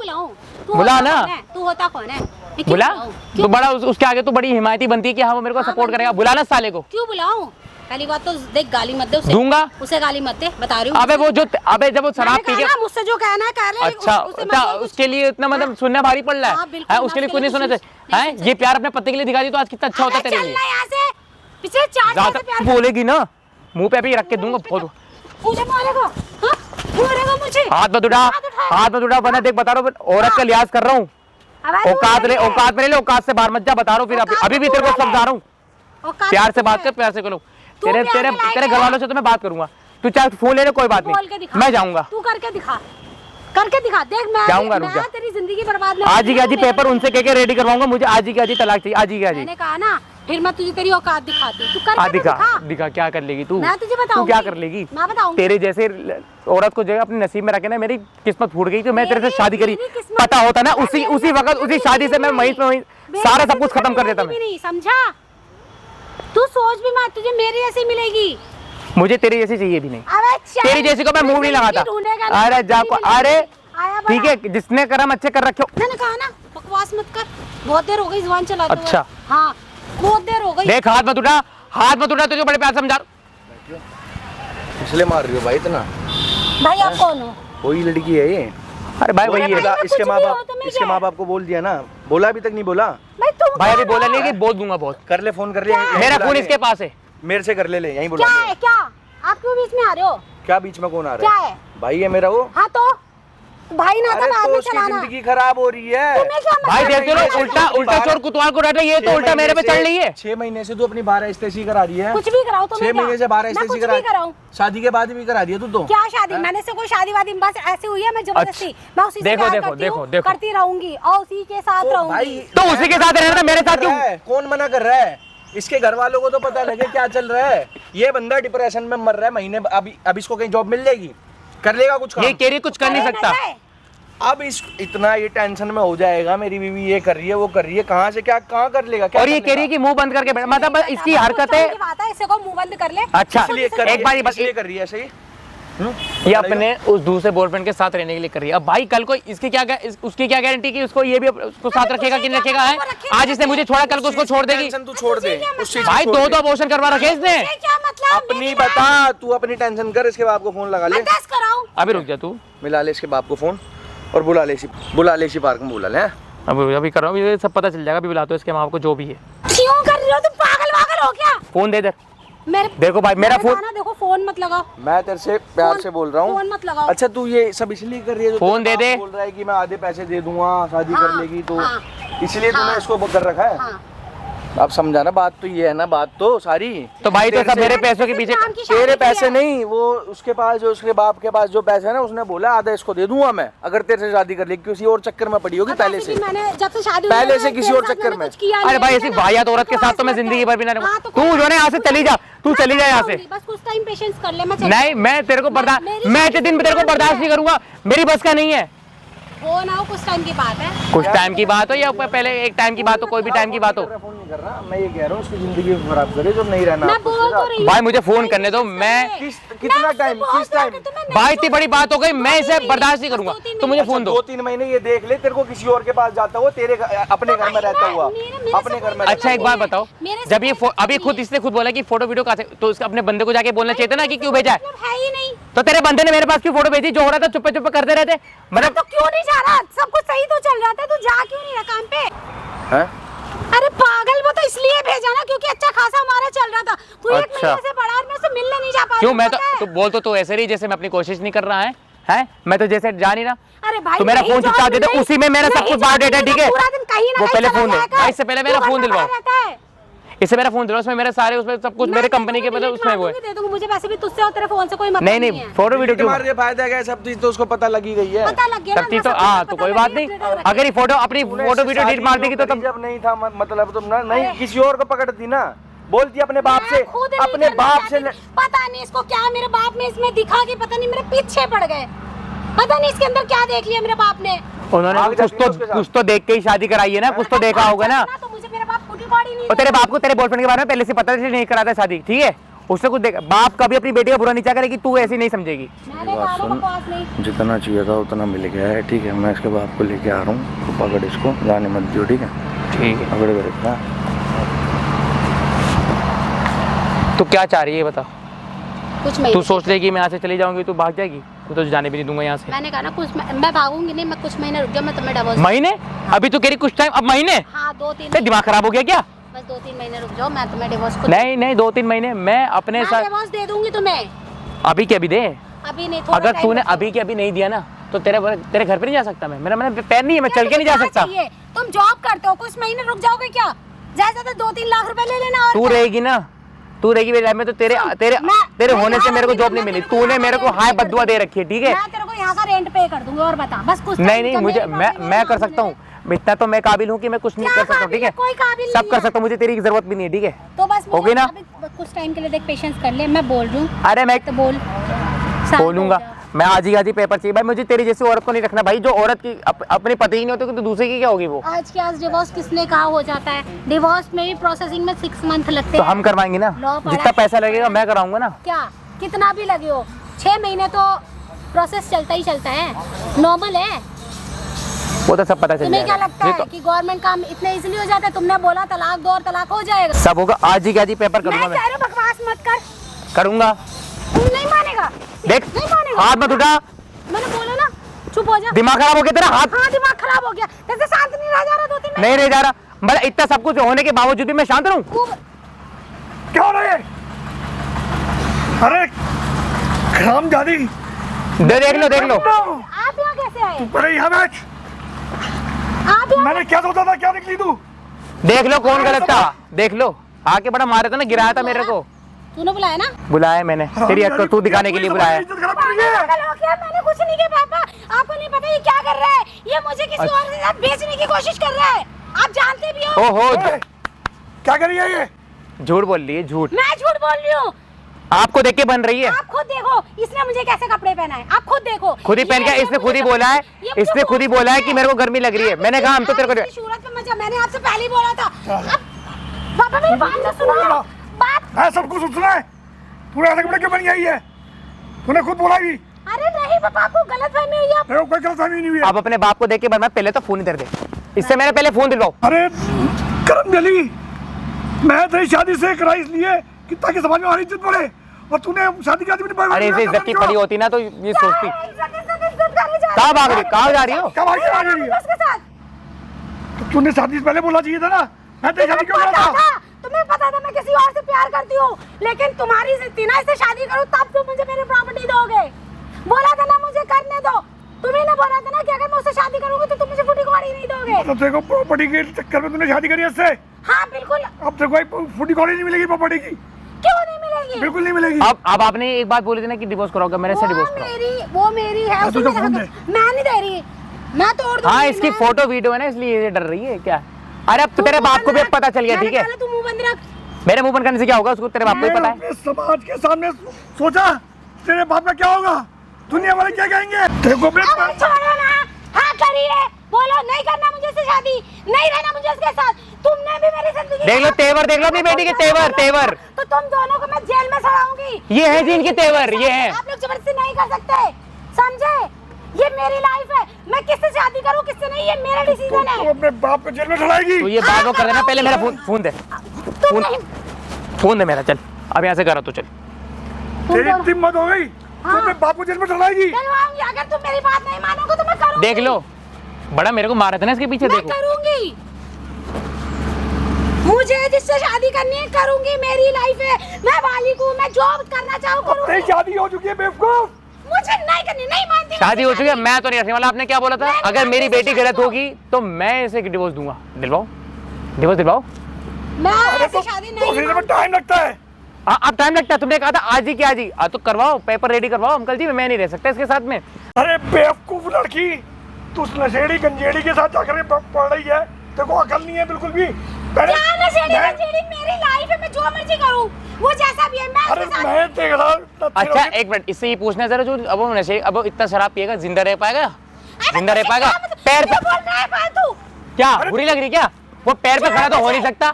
बुला ना। तू होता कौन है? मैं क्यों बुला बुलाऊं? तो बड़ा उसके आगे तो बड़ी हिमायती बनती है कि हाँ वो मेरे को हाँ, सपोर्ट बनती करेगा। है। बुला ना साले को। क्यों बुलाऊं? पहली बात तो देख, गाली मत दे उसे। दूंगा। उसे गाली मत दे, बता रही हूँ। अबे वो जब वो शराब पी के, मुझसे जो कहना है कह ले। अच्छा अच्छा, उसके लिए इतना मतलब सुनना भारी पड़ रहा हाँ, है? बिल्कुल, है उसके लिए मैं कुछ नहीं उसके सुनना लिए चाहिए? नहीं है ये प्यार अपने पति के लिए दिखा दी तो आज कितना अच्छा होता तेरे लिए। यहाँ से पिछले 4 साल ज्यादा से प्यार बोलेगी ना, मुंह पे अभी रख के दूंगा बहुत। मुझे मारेगा, हाँ? मारेगा मुझे। हाथ मत उठा, हाथ मत उठा, वरना देख बता रहा हूँ औरत का लिहाज कर रहा हूँ। अबे औकात ले, तू औकात में ले, औकात से बाहर मत जा, बता रहा हूँ। फिर औकात अभी भी में तेरे को तू समझा रहा हूँ, औकात प्यार में से तू बात है। कर, प्यार से करो। तू तेरे प्यार तेरे के लायक तेरे है। घर वालों से तो मैं बात करूंगा। तू चाहे फोन ले ले, कोई बात बोल के नहीं, दिखा, मैं जाऊंगा। तू करके दिखा, करके दिखा। देख मैं जाऊंगा, रुक जा। तेरी जिंदगी बर्बाद नहीं आज ही के आज ही होने पेपर दूंगी। उनसे कह के रेडी करवाऊंगा। मुझे आज ही के आज ही तलाक चाहिए, आज ही के आज ही। मैंने कहा ना, फिर मैं तुझे तेरी औकात दिखाती। तू करके तो दिखा दिखा, क्या कर लेगी तू? मैं तुझे तू बताऊंगी। क्या कर लेगी? मैं बताऊंगी। तेरे जैसे औरत को जो अपने नसीब में रखे ना, मेरी किस्मत फूट गई तो मैं तेरे से शादी करी। मेरी किस्मत- पता होता ना अरे उसी वक्त उसी शादी से मैं वहीं सारा सब कुछ खत्म कर देता मैं। नहीं समझा? तू सोच भी मत, तुझे मेरी जैसी मिलेगी। मुझे तेरी जैसी चाहिए भी नहीं। अबे चल, तेरी जैसी को मैं मुंह नहीं लगाता। ढूंढेगा नहीं, अरे जा, तेरी मिलेगी। अरे आया ठीक बड़ा। है, जिसने कर्म अच्छे कर रखे हो। मैंने कहा ना, बकवास मत कर। बहुत देर हो गई जुबान चलाते हुए। अच्छा। हाँ, बहुत देर हो गई। देख हाथ मत उठा, हाथ मत उठा, तुझे बड़े प्यार से समझा। इसलिए मार रही हो भाई इतना? भाई आप कौन हो? वही लड़की है ये। अरे भाई वही है बोला, मैं इसके कुछ माँ भी हो बाप तो मैं इसके क्या? माँ बाप को बोल दिया ना? बोला अभी तक नहीं बोला? भाई तुम भाई अभी कौन बोला हो? नहीं कि बोल दूंगा बहुत। कर ले, फोन कर ले, यहीं मेरा बुला फोन ले। इसके पास है। मेरे से कर ले, यहीं बुला क्या है? क्या आप क्यों बीच में आ रहे हो? क्या बीच में कौन आ क्या रहा है? भाई है मेरा वो। हाँ तो भाई ना था अरे बाद तो में उसकी चलाना। जिंदगी खराब हो रही है। तुम्हें क्या भाई मतलब देखते हो उल्टा उल्टा चोर कुतवाल को डांटे, ये तो उल्टा मेरे पे चढ़ रही है। 6 महीने से तू अपनी 12 स्टेसी करा रही है। कुछ भी कराओ तो 6 महीने से 12 मैं स्टेसी कुछ भी कराऊं। शादी के बाद भी करा रही है तू तो। क्या शादी? मैंने से कोई शादी वादी बस ऐसी हुई है, मैं जबरदस्ती मैं उसी से देखो, प्यार देखो, करती देखो, हूँ, देखो। करती रहूंगी और उसी के साथ रहूंगी। भाई तो उसी के साथ रहना था, मेरे साथ क्यों? कौन मना कर रहा है? इसके घर वालों को तो पता लगे क्या चल रहा है। ये बंदा डिप्रेशन में मर रहा है महीने, अभी इसको कहीं जॉब मिल जाएगी? कर लेगा कुछ काम? ये कैरी कुछ कर नहीं सकता। अब इस इतना ये टेंशन में हो जाएगा, मेरी बीवी ये कर रही है वो कर रही है, कहाँ से क्या कहाँ कर लेगा? क्या और ये कर कह रही है लेगा? कि मुंह बंद करके बैठ, मतलब इसकी हरकतें। इसे को मुंह बंद कर ले। अच्छा इसलिए कर रही एक बार है, इसलिए कर रही है ऐसे ही। ये अपने उस दूसरे बॉयफ्रेंड के साथ रहने के लिए कर रही है। अब भाई कल को इसकी क्या उसकी क्या गारंटी कि उसको ये भी उसको साथ रखेगा कि नहीं रखेगा है? आज इसने मुझे छोड़ा, कल को उसको छोड़ देगी। टेंशन तू छोड़ दे उस चीज भाई को छोड़ दो दे। अबॉर्शन करवा रखे इसने। ये क्या मतलब? अपनी बता, तू अपनी टेंशन कर, इसके बाप को फोन लगा ले, मैं टेस्ट कराऊं? अभी रुक जा तू, मिला ले इसके बाप को फोन और बुला ले इसी पार्क में बुला ले। अभी कर रहा हूँ, ये सब पता चल जाएगा। अभी बुलाते हो इसके माँ को, जो भी है। क्यों कर रही हो तुम? पागल वागल हो क्या? फोन दे दे। मेरे देखो भाई, मेरा फोन- देखो फोन मत लगाओ। मैं तेरे से प्यार फोन- से बोल रहा फोन हूँ। मत लगाओ। अच्छा तू ये सब इसलिए कर रही है जो फोन तेरा दे दे। बाप बोल रहा है कि मैं आधे पैसे दे दूंगा, शादी कर हाँ, लेगी तो हाँ, इसलिए तूने हाँ, इसको कर रखा है। हाँ। आप समझाना, बात तो ये है ना, बात तो सारी। तो भाई तो तेरे सब से- मेरे पैसों के पीछे। नाम की शादी तेरे की पैसे है। नहीं, वो उसके पास जो उसके बाप के पास जो पैसे है ना, उसने बोला आधा इसको दे दूंगा मैं अगर तेरे से शादी कर ले, किसी और चक्कर में पड़ी होगी अब पहले ऐसे से। कि मैंने जब से शादी पहले हुई है, से किसी तेरे और साथ चक्कर मैंने में। कुछ किया अरे नहीं भाई है ऐसी ना। वाहियात औरत के साथ तो मैं बस जिंदगी भर भी ना रहूं। हाँ, तो तू कोई जो है यहाँ से चली जा, तू चली जा यहाँ से। बस कुछ टाइम पेशेंस कर ले। मैं नहीं, मैं तेरे को बर्दाश्त, मैं इतने दिन में तेरे को बर्दाश्त नहीं करूंगा, मेरी बस का नहीं है। हो ना हो, कुछ टाइम की बात है। कुछ टाइम की बात हो या पहले एक टाइम की बात हो, कोई भी टाइम की बात हो। फोन नहीं कर रहा, मैं ये कह रहा हूँ उसकी जिंदगी को खराब करे जो नहीं रहना मैं आपको बोल तो उसके रही हूँ। भाई मुझे फोन करने दो, मैं कितना टाइम, किस टाइम? भाई इतनी बड़ी बात हो गई, मैं इसे बर्दाश्त नहीं करूंगा, तो मुझे फोन दो। 2-3 महीने ये देख ले, तेरे को किसी और के पास जाता हुआ, तेरे अपने घर में रहता हुआ, अपने घर में अच्छा एक बात बताओ, जब ये अभी खुद इसने खुद बोला कि फोटो वीडियो कहाँ से, तो उसके अपने बंदे को जाके बोलना चाहिए था ना कि क्यों भेजा है। मतलब है ही नहीं। तो तेरे बंदे ने मेरे पास क्यों फोटो भेजी? जो हो रहा था चुप्पे चुप्पे करते रहते, मतलब तो क्यों नहीं जा रहा? सब कुछ सही तो चल रहा था, तू जा क्यों नहीं रहा काम पे? हैं? अरे पागल, वो तो इसलिए भेजा ना क्योंकि अच्छा खासा हमारा चल रहा था। तू एक अच्छा। महीने से बड़ा और मैं उससे मिलने नहीं जा पा रही। क्यों? मैं तो पता है? तू बोल तो ऐसे रही जैसे मैं अपनी कोशिश नहीं कर रहा है, हैं? मैं तो जैसे जा नहीं रहा। अरे भाई तो मेरा नहीं फोन जॉब चिपका दे दे, नहीं- उसी में मेरा सब नहीं कुछ जॉब बायोडाटा है, नहीं, ठीक है? पूरा दिन कहीं ना वो कहीं पहले चला फोन दे, जाएगा। भाई इससे पहले मेरा तू फोन घर में दिलवाओ। पड़ा रहता है। इससे मेरा फोन दिलवाओ, उसमें मेरे सारे उसमें सब कुछ मेरे मैं कंपनी के तेरे को मतलब उसमें वो है। डिलीट मार दूंगी, दे दूंगी। मुझे वैसे भी तुझसे और तेरे फोन से कोई मतलब नहीं नहीं नहीं, है। फोटो वीडियो क्यों? तुम्हारे फायदा क्या है? सब चीज तो उसको पता लगी गई है। पता लग गया ना, सब चीज तो मैं सब हाँ, कुछ तो पता कोई लग बात गया, नहीं। ट्रेडर रखे। अगर ये फोटो अपनी तूने फोटो इससे वीडियो डिलीट शादी मार क्यों देगी तो करी तब जब नहीं था मतलब तुम ना नहीं किसी और को पकड़ती ना, बोलती अपने बाप मैं से, खुद नहीं अपने करना बाप से। चाहती। पता नहीं इसको क्या मेरे बाप में इसमें दिखा कि पता नहीं मेरे पीछे पड़ गए। पता नहीं इसके अंदर क्या देख लिया मेरे बाप ने। उन्होंने आगे जाती है उसके साथ। कुछ तो देख के ही शादी कराई है ना, कुछ तो देखा होगा ना। तो मुझे मेरा बाप फूटी बॉडी नहीं और तेरे बाप को तेरे बॉयफ्रेंड के बारे में पहले से पता नहीं कराता शादी, ठीक है? उससे कुछ देख, बाप कभी अपनी बेटी का बुरा नहीं चाह कि तू ऐसी नहीं समझेगी। मैंने कहा ना बकवास नहीं। जितना चाहिए था उतना मिल गया है, ठीक है? मैं इसके बाप को लेके आ रहा हूँ, तो पकड़ इसको, जाने मत दियो, ठीक है? ठीक है, पकड़ कर रखना। तू क्या चाह रही है बता? कुछ तू महीने सोच ले कि मैं यहाँ से चली जाऊंगी, तू भाग जाएगी, तू तो जाने भी नहीं दूंगा यहाँ से। मैंने कहा ना कुछ मैं भागूंगी नहीं, मैं कुछ महीने रुक गया, मैं तुम्हें डिवोर्स। महीने? अभी तो कह रही कुछ टाइम, अब महीने? हाँ 2-3 तेरा दिमाग खराब हो गया क्या? बस 2-3 महीने रुक जाओ, मैं तुम्हें डिवोर्स नहीं नहीं, 2-3 महीने मैं अपने मैं साथ डिवोर्स दे दूंगी तुम्हें। अभी के अभी दे। अभी नहीं, थोड़ा अगर टाइम तूने रखो। अभी के अभी नहीं दिया ना तो तेरे घर पे नहीं जा सकता मैं। मेरा मैंने पैर नहीं है, मैं चल के नहीं जा क्या सकता। चाहिए? तुम जॉब करते हो, कुछ महीने रुक जाओगे क्या? ज्यादा से 2-3 लाख रुपए ले लेना। और तू क्या? रहेगी ना, तू रहेगी मेरी लाइफ में तो तेरे तेरे तेरे होने से मेरे को जॉब नहीं मिली। तूने मेरे को हाय बदुआ दे रखी है, ठीक है? मैं तेरे को यहाँ का रेंट पे कर दूंगी और बता बस कुछ नहीं नहीं, मुझे मैं कर सकता हूँ, इतना तो मैं काबिल हूँ कि मैं कुछ नहीं कर सकता हूँ, ठीक है? कोई काबिल सब नहीं कर है। सकता हूँ, मुझे तेरी जरूरत भी नहीं है, ठीक है? तो बस हो गई ना? अभी कुछ टाइम के लिए देख, पेशेंस कर ले, मैं बोल रही हूँ अरे मैं तो बोल। शांत हो बोलूंगा, जा। मैं आज ही पेपर चाहिए भाई। मुझे तेरी जैसी औरत को नहीं रखना भाई, जो औरत की अपने पति ही नहीं होते तो दूसरे की क्या होगी वो? आज के आज डिवोर्स किसने कहा हो जाता है? डिवोर्स में भी प्रोसेसिंग में 6 मंथ लगते तो हैं। हम करवाएंगे ना, लॉ पढ़ा जितना है। पैसा लगेगा मैं कराऊंगा ना। क्या कितना भी लगे हो, 6 महीने तो प्रोसेस चलता ही चलता है, नॉर्मल है। वो तो सब पता चल तुम्हें क्या जाएगा। लगता ये है तो कि गवर्नमेंट काम इतने इजीली हो जाता है? तुमने बोला तलाक दो और तलाक हो जाएगा। सब होगा, आज ही पेपर मैं करूंगा, कह रही हूँ बकवास मत कर, करूंगा। तू नहीं मानेगा। देख नहीं मानेगा। हाथ मत उठा, मैंने बोला ना, चुप हो जा। दिमाग खराब हो गया तेरा। हाथ हाँ दिमाग खराब हो गया, जैसे शांत नहीं रह जा रहा 2-3 नहीं रह जा रहा, मतलब इतना सब कुछ होने के बावजूद भी मैं शांत रहूं? क्या हो रहा है? अरे हरामजादी, देख लो आप यहाँ कैसे से आए? पहले यहाँ बैठ। आप यहाँ मैंने क्या सोचा था, क्या निकली तू? देख लो कौन गलत था, देख लो आके बड़ा मारा था ना, गिराया था मेरे को। तूने बुलाया ना? बुलाया मैंने, तेरी अक्ल तू दिखाने के लिए बुलाया। इज्जत खराब कर रही है। पागल हो गया, मैंने कुछ नहीं किया पापा। आपको नहीं पता ये क्या कर रहा है? ये मुझे किसी और के साथ बेचने की कोशिश कर रहा है। आप जानते भी हो। ओहो, क्या कर रही है ये? झूठ बोल रही है, झूठ। मैं झूठ बोल रही हूँ? आपको देख के बन रही है। आप खुद देखो, इसने मुझे कैसे कपड़े पहनाए, आप खुद देखो। खुद ही पहन के, इसने खुद ही बोला है, इसने खुद ही बोला है कि मेरे को गर्मी लग रही है। मैंने कहा हम तो तेरे को सूरत पे मजा, मैंने आपसे पहले ही बोला था। अब पापा मेरी बात तो सुनो। बात मैं सब कुछ सुना है। तूने ऐसे कपड़े क्यों बन आई है? तूने खुद बोला भी। अरे नहीं पापा, आपको गलतफहमी हुई है। तेरे को कोई गलतफहमी नहीं हुई है। अब अपने बाप को देख के बना, पहले तो फोन इधर दे, इससे मैंने पहले फोन दिलवाओ। अरे करम जली, मैं तेरी शादी से कराई इसलिए कि ताकि समाज में हमारी इज्जत बढ़े, और तूने शादी की आदमी अरे इसे इज्जत की पड़ी होती ना तो ये सोचती। कहाँ कहाँ भाग रही, कहाँ जा रही हो? कब आगे आ रही है? उसके साथ तो तूने शादी से पहले बोलना चाहिए था ना। मैं तेरी शादी क्यों करा था? तुम्हें पता था मैं किसी और से प्यार करती हूँ, लेकिन तुम्हारी जिद थी ना इससे शादी करूँ, तब तुम मुझे मेरी प्रॉपर्टी दोगे। बोला था ना मुझे करने दो। तुम्हें ना बोला था ना कि अगर मैं उससे शादी करूंगी तो तुम मुझे फूटी कौड़ी नहीं दोगे। तो तेरे को प्रॉपर्टी के चक्कर में तूने शादी करी है इससे? हाँ बिल्कुल। अब तेरे को फूटी कौड़ी नहीं मिलेगी प्रॉपर्टी की। क्यों नहीं मिलेगी? बिल्कुल नहीं मिलेगी। अब आपने एक बात बोली थी ना कि डिवोर्स कराओगे, मैंने से डिवोर्स कराओ। वो मेरी है, हाँ, तो उसमें फोन मैं नहीं दे रही, मैं तोड़ दूंगी। हाँ, इसकी फोटो वीडियो है ना, इसलिए ये डर रही है क्या? अरे अब तो तेरे बाप को भी अब पता चल गया, ठीक है? तू मुंह बंद रख। मेरे मुंह बंद करने से क्या होगा, उसको तेरे बाप को ही मैं पता है। अपने समाज के सामने सोचा तेरे बाप का क्या होगा, दुनिया वाले क्या कहेंगे तेरे को? अब छोड़ो ना, हाँ करिए, बोलो नहीं करना मुझे इससे शादी, नहीं रहना मुझे इसके साथ। तुमने भी मेरी जिंदगी देख लो तेवर, देख लो अपनी बेटी के तेवर, तेवर। तो तुम दोनों को मैं जेल में सड़ाऊंगी। ये है जी इनके तेवर, ये है। आप लोग जबरदस्ती नहीं कर सकते, समझे? ये मेरी लाइफ है, मैं किससे शादी करूं किससे नहीं, ये मेरा डिसीजन है। तू अपने बाप को जेल में चढ़ाएगी। तो ये बात वो कर देना, पहले मेरा फोन दे, तुम नहीं, फोन दे मेरा। चल अब यहाँ से करो तो चल। तेरी हिम्मत हो गई, तू अपने बाप को जेल में चढ़ाएगी। चलवाऊंगी। अगर तुम मेरी बात नहीं मानोगे तो मैं करूंगी। देख लो, बड़ा मेरे को मारा था ना इसके पीछे, मैं देखो। करूंगी, मुझे जिससे शादी करनी है करूंगी, मेरी लाइफ है, मैं बालिक हूँ, मैं जॉब करना चाहूँ तेरी करूंगी। शादी हो चुकी है बेवकूफ। मुझे नहीं करनी, नहीं मानती। शादी हो चुकी है, मैं तो नहीं रखने वाला। आपने क्या बोला था? मैं अगर मेरी शादी बेटी गलत तो- होगी तो मैं इसे डिवोर्स दूंगा। दिलवाओ, डिवोर्स दिलवाओ। मैं अरे ऐसी तो शादी तो नहीं में टाइम लगता है। अब टाइम लगता है, तुमने कहा था आज ही क्या, आज ही तो करवाओ, पेपर रेडी करवाओ। अंकल जी मैं नहीं रह सकता इसके साथ में। अरे बेवकूफ लड़की, तू उस नशेड़ी गंजेड़ी के साथ जाकर पढ़ रही है, तेरे को अकल नहीं है बिल्कुल भी। क्या नशेड़ी गंजेड़ी, मेरी लाइफ है, मैं जो मर्जी करूं, वो जैसा भी है मैं अरे उसके साथ। मैं देख रहा। अच्छा एक मिनट, इससे ये पूछना जरा, जो अब वो नशे, अब वो इतना शराब पिएगा, जिंदा रह पाएगा? जिंदा रह पाएगा? पैर पे बोल रहा है फालतू। क्या बुरी लग रही क्या? वो पैर पे खड़ा तो हो नहीं सकता।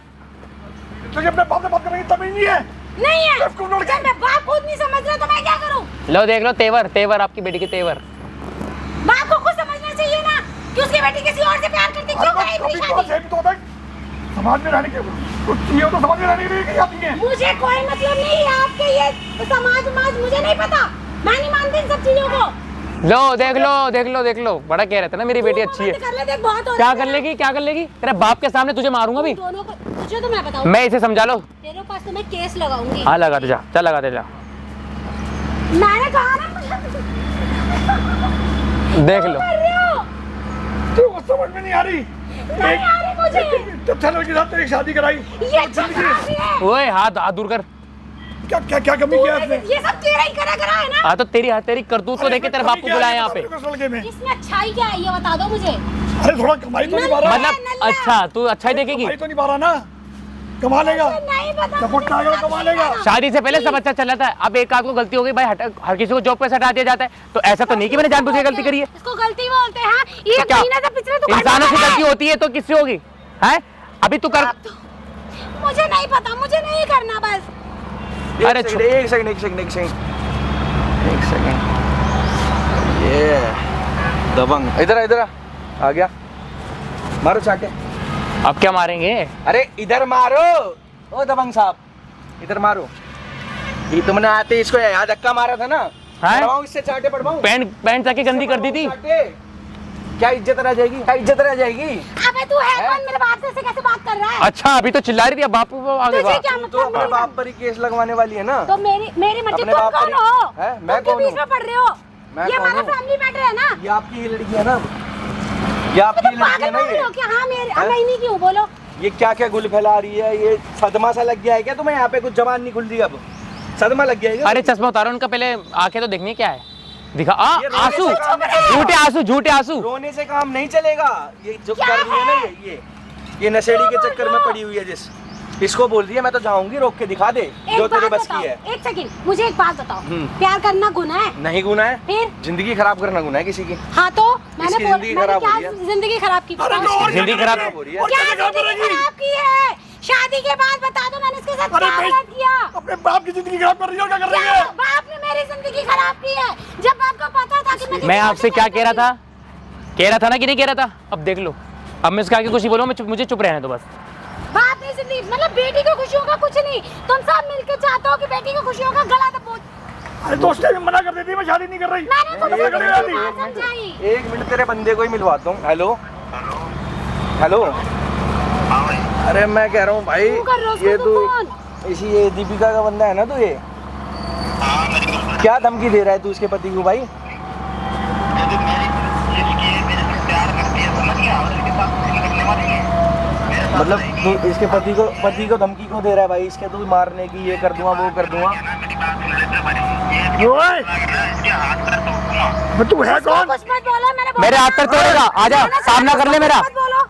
तुझे अपने बाप से बात करने की तमीज नहीं है। नहीं है, बेवकूफ लड़की। जब मैं बाप खुद नहीं समझ रहा तो मैं क्या करूं? लो देख लो तेवर, तेवर आपकी बेटी के तेवर। बाप को खुद समझना चाहिए ना कि उसकी बेटी किसी और से प्यार करती, क्यों कराई मेरी शादी? समाज में रहने के कुछ चाहिए तो समाज में रहने के लिए आती है। मुझे कोई मतलब नहीं है आपके ये समाज मुझे नहीं पता, मैं नहीं मानती इन सब चीजों को। लो देख लो, देख लो, देख लो, बड़ा कह रहे थे ना मेरी बेटी अच्छी है। कर ले, देख बहुत हो क्या रहा कर लेगी, क्या कर लेगी? तेरे बाप के सामने तुझे मारूंगा भी। दोनों को तुझे तो मैं बताऊं, मैं इसे समझा लो। तेरे पास तो मैं केस लगाऊंगी। हाँ लगा दे, जा चल लगा दे, जा मैंने कहा ना देख लो। कर रहे हो, तो समझ में नहीं आ रही। नहीं आ रही मुझे। अच्छा लड़के के साथ तेरी शादी कराई, ये चक्कर है, ओए हाथ हाथ दूर कर। क्या क्या क्या कमी किया इसने? ये सब तेरा ही करा है ना। हाँ तो तेरी करतूत को देख के तेरे बाप को बुलाया यहाँ पे। इसमें अच्छाई क्या है ये बता दो मुझे। अरे थोड़ा कमाई तो नहीं पा रहा। मतलब अच्छा तू अच्छा ही देखेगी? कमाई तो नहीं पा रहा ना, कमा लेगा, मुझे नहीं पता, सपोर्ट मुझे करेगा, कमा लेगा। शादी से पहले सब अच्छा चल रहा था, अब एक आध को गलती हो गई भाई, हर किसी को जॉब पे से हटा दिया जाता है, तो ऐसा तो नहीं कि मैंने जानबूझ के गलती करी है। इसको गलती बोलते हैं। हाँ, ये तो क्या महीना से पिछले तो इंसानों की गलती होती है तो किससे होगी? है अभी तू कर। मुझे नहीं पता, मुझे नहीं करना बस। अरे एक सेकंड ये दबंग इधर आ गया, मारो चाके। अब क्या मारेंगे? अरे इधर मारो, ओ दबंग साहब इधर मारो। ये तुमने आते इसको यहाँ धक्का मारा था ना, पड़वाऊं इससे चाटे पड़वाऊं। पैंट जाके गंदी कर दी थी। क्या इज्जत रह जाएगी, क्या इज्जत रह जाएगी? अबे तू है कौन, मेरे बाप से कैसे बात कर रहा है? अच्छा अभी तो चिल्ला रही थी, अब बापू को आगे तुझे क्या तो मतलब? अपने बाप पर ही केस लगवाने वाली है ना। तो मेरी मर्जी, अपने तुम बाप कौन पर ही- हो? हैं? मैं तुम क्यों कौन बीच हूँ? में पढ़ रहे हो? मैं ये कौन हमारा हूँ? फैमिली मैटर है ना। ये आपकी ही लड़की है ना? ये आपकी ही तुम लड़की है पागल ना? हो ये क्या? हाँ मेरे, अब मैं नहीं क्यों बोलो। ये क्या क्या गुल फैला रही है? ये सदमा सा लग गया है क्या तुम्हें? यहाँ पे कुछ जबान नहीं खुल रही अब, सदमा लग गया है क्या? अरे चश्मा उतारो उनका, पहले आंखें तो देखनी क्या है, दिखा ये रोने आंसू, से काम नहीं झूठे आंसू, झूठे आंसू। रोने से काम नहीं चलेगा। ये जो क्या कर रही है ना, है? ये नशेड़ी के चक्कर में पड़ी हुई है जिस, इसको बोल रही है मैं तो जाऊंगी, रोक के दिखा दे एक जो तेरे बात बस की बताओ, है। एक सेकंड, मुझे एक बात बताओ, हम्म। प्यार करना गुनाह है? नहीं गुनाह है, फिर? जिंदगी खराब करना गुनाह है किसी की। हाँ तो मैंने इसकी जिंदगी मैंने खराब हो क्या रही है। जिंदगी खराब की? अरे बताओ। और जिंदगी खराब हो रही है। क्या जिंदगी खराब की है? शादी के बाद बता दो मैंने इसके साथ अरे क्या भाई, गलत किया? अपने बाप की जिंदगी खराब कर रही हो, क्या कर रही क्या है? बाप ने मेरी जिंदगी खराब की है? जब बाप को पता था कि मैं किसी आपसे और से क्या प्यार कह रहा करती था, कह रहा था ना कि नहीं कह रहा था, अब देख लो। अब मैं उसके आगे कुछ ही बोलूँ, मुझे चुप रहने दो बस। हूँ। बाप ने जिंदगी मतलब बेटी की खुशियों का कुछ नहीं, तुम सब मिलके चाहते हो कि बेटी की खुशियों का गला दबो। अरे तो उस टाइम मना कर देती, मैं शादी नहीं कर रही। मैंने तो एक तुम्हें मिनट, बात समझाई। एक मिनट तेरे बंदे को ही मिलवाता हूँ। हेलो हेलो, अरे मैं कह रहा हूँ भाई, क्यों कर रहे हो उसको ये तुम तू फोन? इसी ये दीपिका का बंदा है ना तू? ये क्या धमकी दे रहा है तू इसके पति को भाई? मतलब तू इसके पति को धमकी क्यों दे रहा है भाई? इसके तू मारने की, ये कर दूंगा वो कर दूंगा। ओए, तू है कौन? कुछ मत बोलो, मैंने बोला मेरे हाथ ना। तक तोड़ेगा, आजा, मैंने सामना कर ले मेरा। मत बोलो।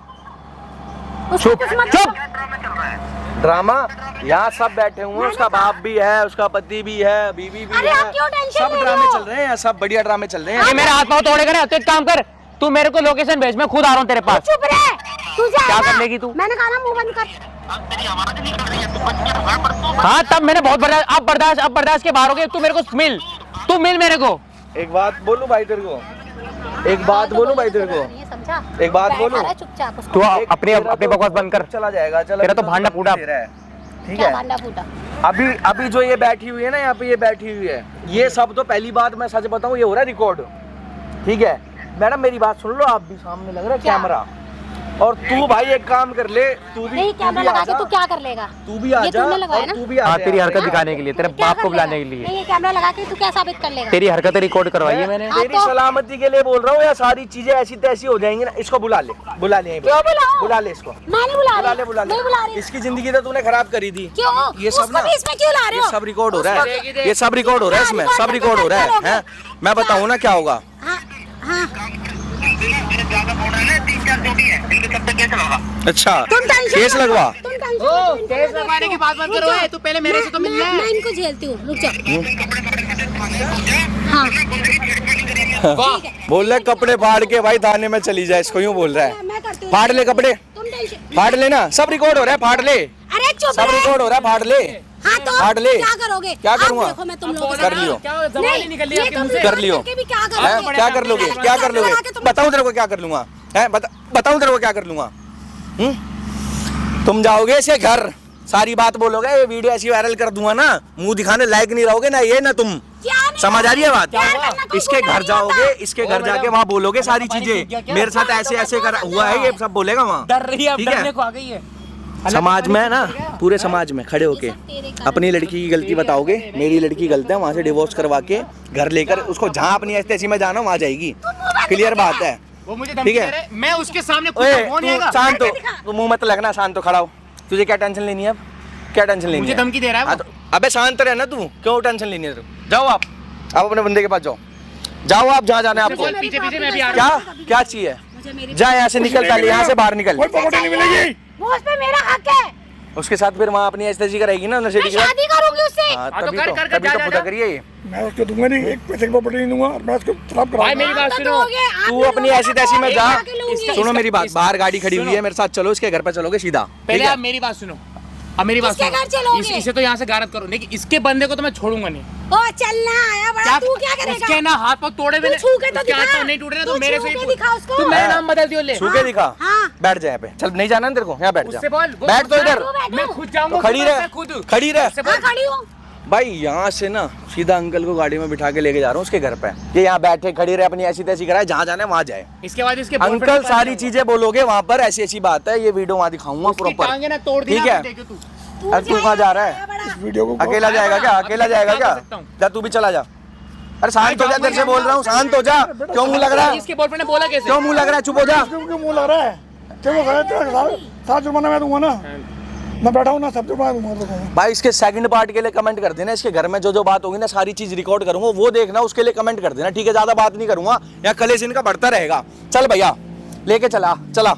उसको चुप, कुछ मत चुप। बोलो। ड्रामा यहाँ सब बैठे हुए हैं, उसका बाप भी है, उसका पति भी है, बीवी भी अरे है, आप क्यों टेंशन सब ले रहे ड्रामे हो? चल रहे हैं, सब बढ़िया ड्रामे चल रहे ये हैं। मेरे हाथ पाँव तोड़ेगा ना, तो एक काम कर, तू मेरे को लोकेशन भेज, मैं खुद आ रहा हूँ तेरे पास। चुप रहे, तू जा क्या ना। कर लेगी तू? मैंने कहा ना मुंह बंद कर। हाँ तब मैंने बहुत बर्दाश्त, अब बर्दाश्त के बाहर हो गए। तू मेरे को मिल, तू मिल मेरे को। एक बात बोलूं भाई तेरे को, एक बात बोलूं भाई तेरे को, समझा? एक बात बैठा बोलूं? रहा चुपचाप उसको। तू एक अपने तेरा अपने तो बकवास बंद कर। चला जाएगा, चल तेरा अभी तो भांडा फूटा। दे रहा है, ठीक क्या है? भांडा फूटा? अभी अभी जो ये बैठी हुई है ना, यहाँ पे ये बैठी हुई है, ये सब तो पहली बात मैं सच बताऊं, ये हो रहा है रिकॉर्ड, ठीक है? मैडम मेरी बात सुन लो, आप भी सामने लग रहा है क्या? कैमरा, और तू भाई एक काम कर ले, तू भी नहीं कैमरा लगा के तू क्या कर लेगा? तू भी आ ये जा, तूने लगाया और ना? तू भी आ हाँ जा तेरी यहाँ पे। हरकत दिखाने के लिए, तेरे क्या बाप कर को लेगा? बुलाने के लिए। नहीं ये कैमरा लगा के तू क्या साबित कर लेगा? तेरी हरकतें रिकॉर्ड करवाई है मैंने। तेरी तो- सलामती के लिए बोल रहा हूँ, या सारी चीजें ऐसी तैसी हो जाएंगी ना। इसको बुला ले, बुला ले, क्यों बुलाऊं? बुला ले इसको, मैं नहीं बुला बुला रही। ले, बुला नहीं बुला ले। रही। इसकी जिंदगी तो तूने खराब करी थी। क्यों? ये सब उसको ना, भी इसमें क्यों ला रहे ये हो? सब रिकॉर्ड हो रहा उसको है, भी- ये सब रिकॉर्ड हो रहा है, हाँ, इसमें रिकॉर्ड सब रिकॉर्ड हो रहा है, करके हैं? मैं बताऊँ ना क्या होगा? हाँ हाँ अच्छा, तुम टेंशन केस मत लो, लगवा। तुम टेंशन मत लो, केस लगवाने की बात मत रुक करो, जाओ। तू पहले मेरे से तो मिल ले। मैं इनको झेलती हूँ, रुक जाओ। हाँ बोल रहा है कपड़े फाड़ के भाई थाने में चली जाए, इसको यूं बोल रहा है। मैं करती हूँ। फाड़ ले कपड़े, तुम टेंशन फाड़ लेना, सब रिकॉर्ड हो रहा है, फाड़ ले, अरे चुप सब रहे। रिकॉर्ड हो रहा है, फाड़ ले। हाँ तो फाड़ ले। क्या करोगे? क्या आप करूँगा? देखो मैं तुम लोगों के कर साथ- लियो। नहीं, ये तुम कर लियो। करके भी क्या हैं? करोगे? क्या कर लोगे, क्या कर लोगे? बताऊं तेरे को क्या कर लूंगा, हैं? बताऊं तेरे को क्या कर लूंगा? तुम जाओगे इसे घर, सारी बात बोलोगे, ये वीडियो ऐसी वायरल कर दूंगा ना, मुंह दिखाने लायक नहीं रहोगे ना ये ना तुम। क्या नहीं समझ आ रही है बात? क्या करना कोई इसके बोला घर नहीं जाओगे, होता। इसके घर जाके वहाँ बोलोगे सारी चीजें, मेरे साथ ऐसे ऐसे कर हुआ है, ये सब बोलेगा वहाँ। डर रही है, अब ठीक है? डरने को आ गई है। समाज में ना, पूरे समाज में खड़े होके अपनी लड़की की गलती बताओगे, मेरी लड़की गलत है, वहाँ से डिवोर्स करवा के घर लेकर उसको जहाँ अपनी ऐसी में जाना वहाँ जाएगी। क्लियर बात है, वो मुझे ठीक धमकी है? दे रहा है, मैं उसके सामने खुद ओए कौन तू जाएगा? शांत हो, तू मुंह मत लगना, शांत हो, खड़ा हो। तुझे क्या टेंशन लेनी है अब? क्या टेंशन लेनी मुझे है? धमकी दे रहा है हाँ वो। तो अबे शांत रहना तू, क्यों टेंशन लेनी है तू? जाओ आप अपने बंदे के पास जाओ, जाओ आप जहाँ जाना है आपको। पीछे पीछे मैं भी आ रहा क्या क्या चाहिए? मुझे मेरी जा यहाँ से निकल, पहले यहाँ से बाहर निकल। कोई प्रॉपर्टी नहीं मिलेगी। वो उस पे मेरा हक है। उसके साथ फिर वहाँ अपनी ऐसी करेगी ना नशेड़ी मैं के साथ। शादी करूंगी उससे। हाँ, हाँ, तो तभी कर, तो कर, कर, तभी जा, तो जा, खुदा जा। करिए ये। मैं उसको दूंगा नहीं, एक पैसे की प्रॉपर्टी नहीं दूंगा, और मैं उसको खराब भाई कराऊंगा। मेरी बात आप तो सुनो, दोगे, आप तू भी अपनी दोगे, ऐसी तैसी में एक जा। आके लूंगी। सुनो मेरी बात, बाहर गाड़ी खड़ी हुई है, मेरे साथ चलो, इसके घर पे चलोगे सीधा। पहले ठीक है? आप मेरी बात सुनो, अब मेरी बात किसके सुनो। घर चलोगे? इसे तो यहाँ से गारत करो, लेकिन इसके बंदे को तो मैं छोड़ूंगा नहीं। ओ चलना आया बड़ा, तू क्या करेगा? उसके ना हाथ पाँव तोड़े हुए तू छू के तो उसके हाथ दिखा। पाँव नहीं टूटे ना, तो तू मेरे छू से ही के पूछ। दिखा उसको। तू मेरा नाम बदल दियो ले। छू के दिखा, हाँ। बैठ जा यहाँ पे, चल नहीं जाना ना तेरे को, यहाँ बैठ जा, उससे बोल, वो बैठ तो उससे इधर, बैठो। मैं खुद जाऊंगा, तो खड़ी खुद रह, मैं खुद। खड़ी रह। उससे हाँ बोल। खड़ी हूँ। भाई यहाँ से ना सीधा अंकल को गाड़ी में बिठा के लेके जा रहा हूँ उसके घर पे, ये यहाँ बैठे खड़ी रहे, अपनी ऐसी तैसी कराए, जहाँ जाना है वहाँ जाए। इसके बाद इसके अंकल boyfriend के पास सारी जाऊंगा। चीजें बोलोगे वहाँ पर, ऐसी ऐसी बात है, ये वीडियो वहाँ दिखाऊंगा उसकी प्रॉपर। टांगे ना तोड़ दी ठीक ना, है? देखो तू। अब तू कहाँ जा रहा है? बड़ा। इस वीडियो को अकेला जाएगा क्या? अब अकेला मैं जाएगा क्या क्या? कर सकता हूँ? जा तू भी चला जा, अरे शांत हो जा, तेरे से बोल रहा हूँ, शांत हो जा। क्यों मुंह लग रहा है? इसके बॉयफ्रेंड ने बोला कैसे? क्यों मुंह लग रहा है? चुप हो जा। क्यों मुंह लग रहा है? तेरे को साथ जुर्माना मैं दूंगा ना, मैं बैठा हूँ ना, सब जुर्माना दूंगा तेरे को। भाई इसके सेकंड पार्ट के लिए कमेंट कर देना, इसके घर में जो जो बात होगी ना सारी चीज रिकॉर्ड करूंगा, वो देखना, उसके लिए कमेंट कर देना, ठीक है? ज्यादा बात नहीं करूंगा, यहाँ कलेश इनका बढ़ता रहेगा। चल भैया लेके चला चला।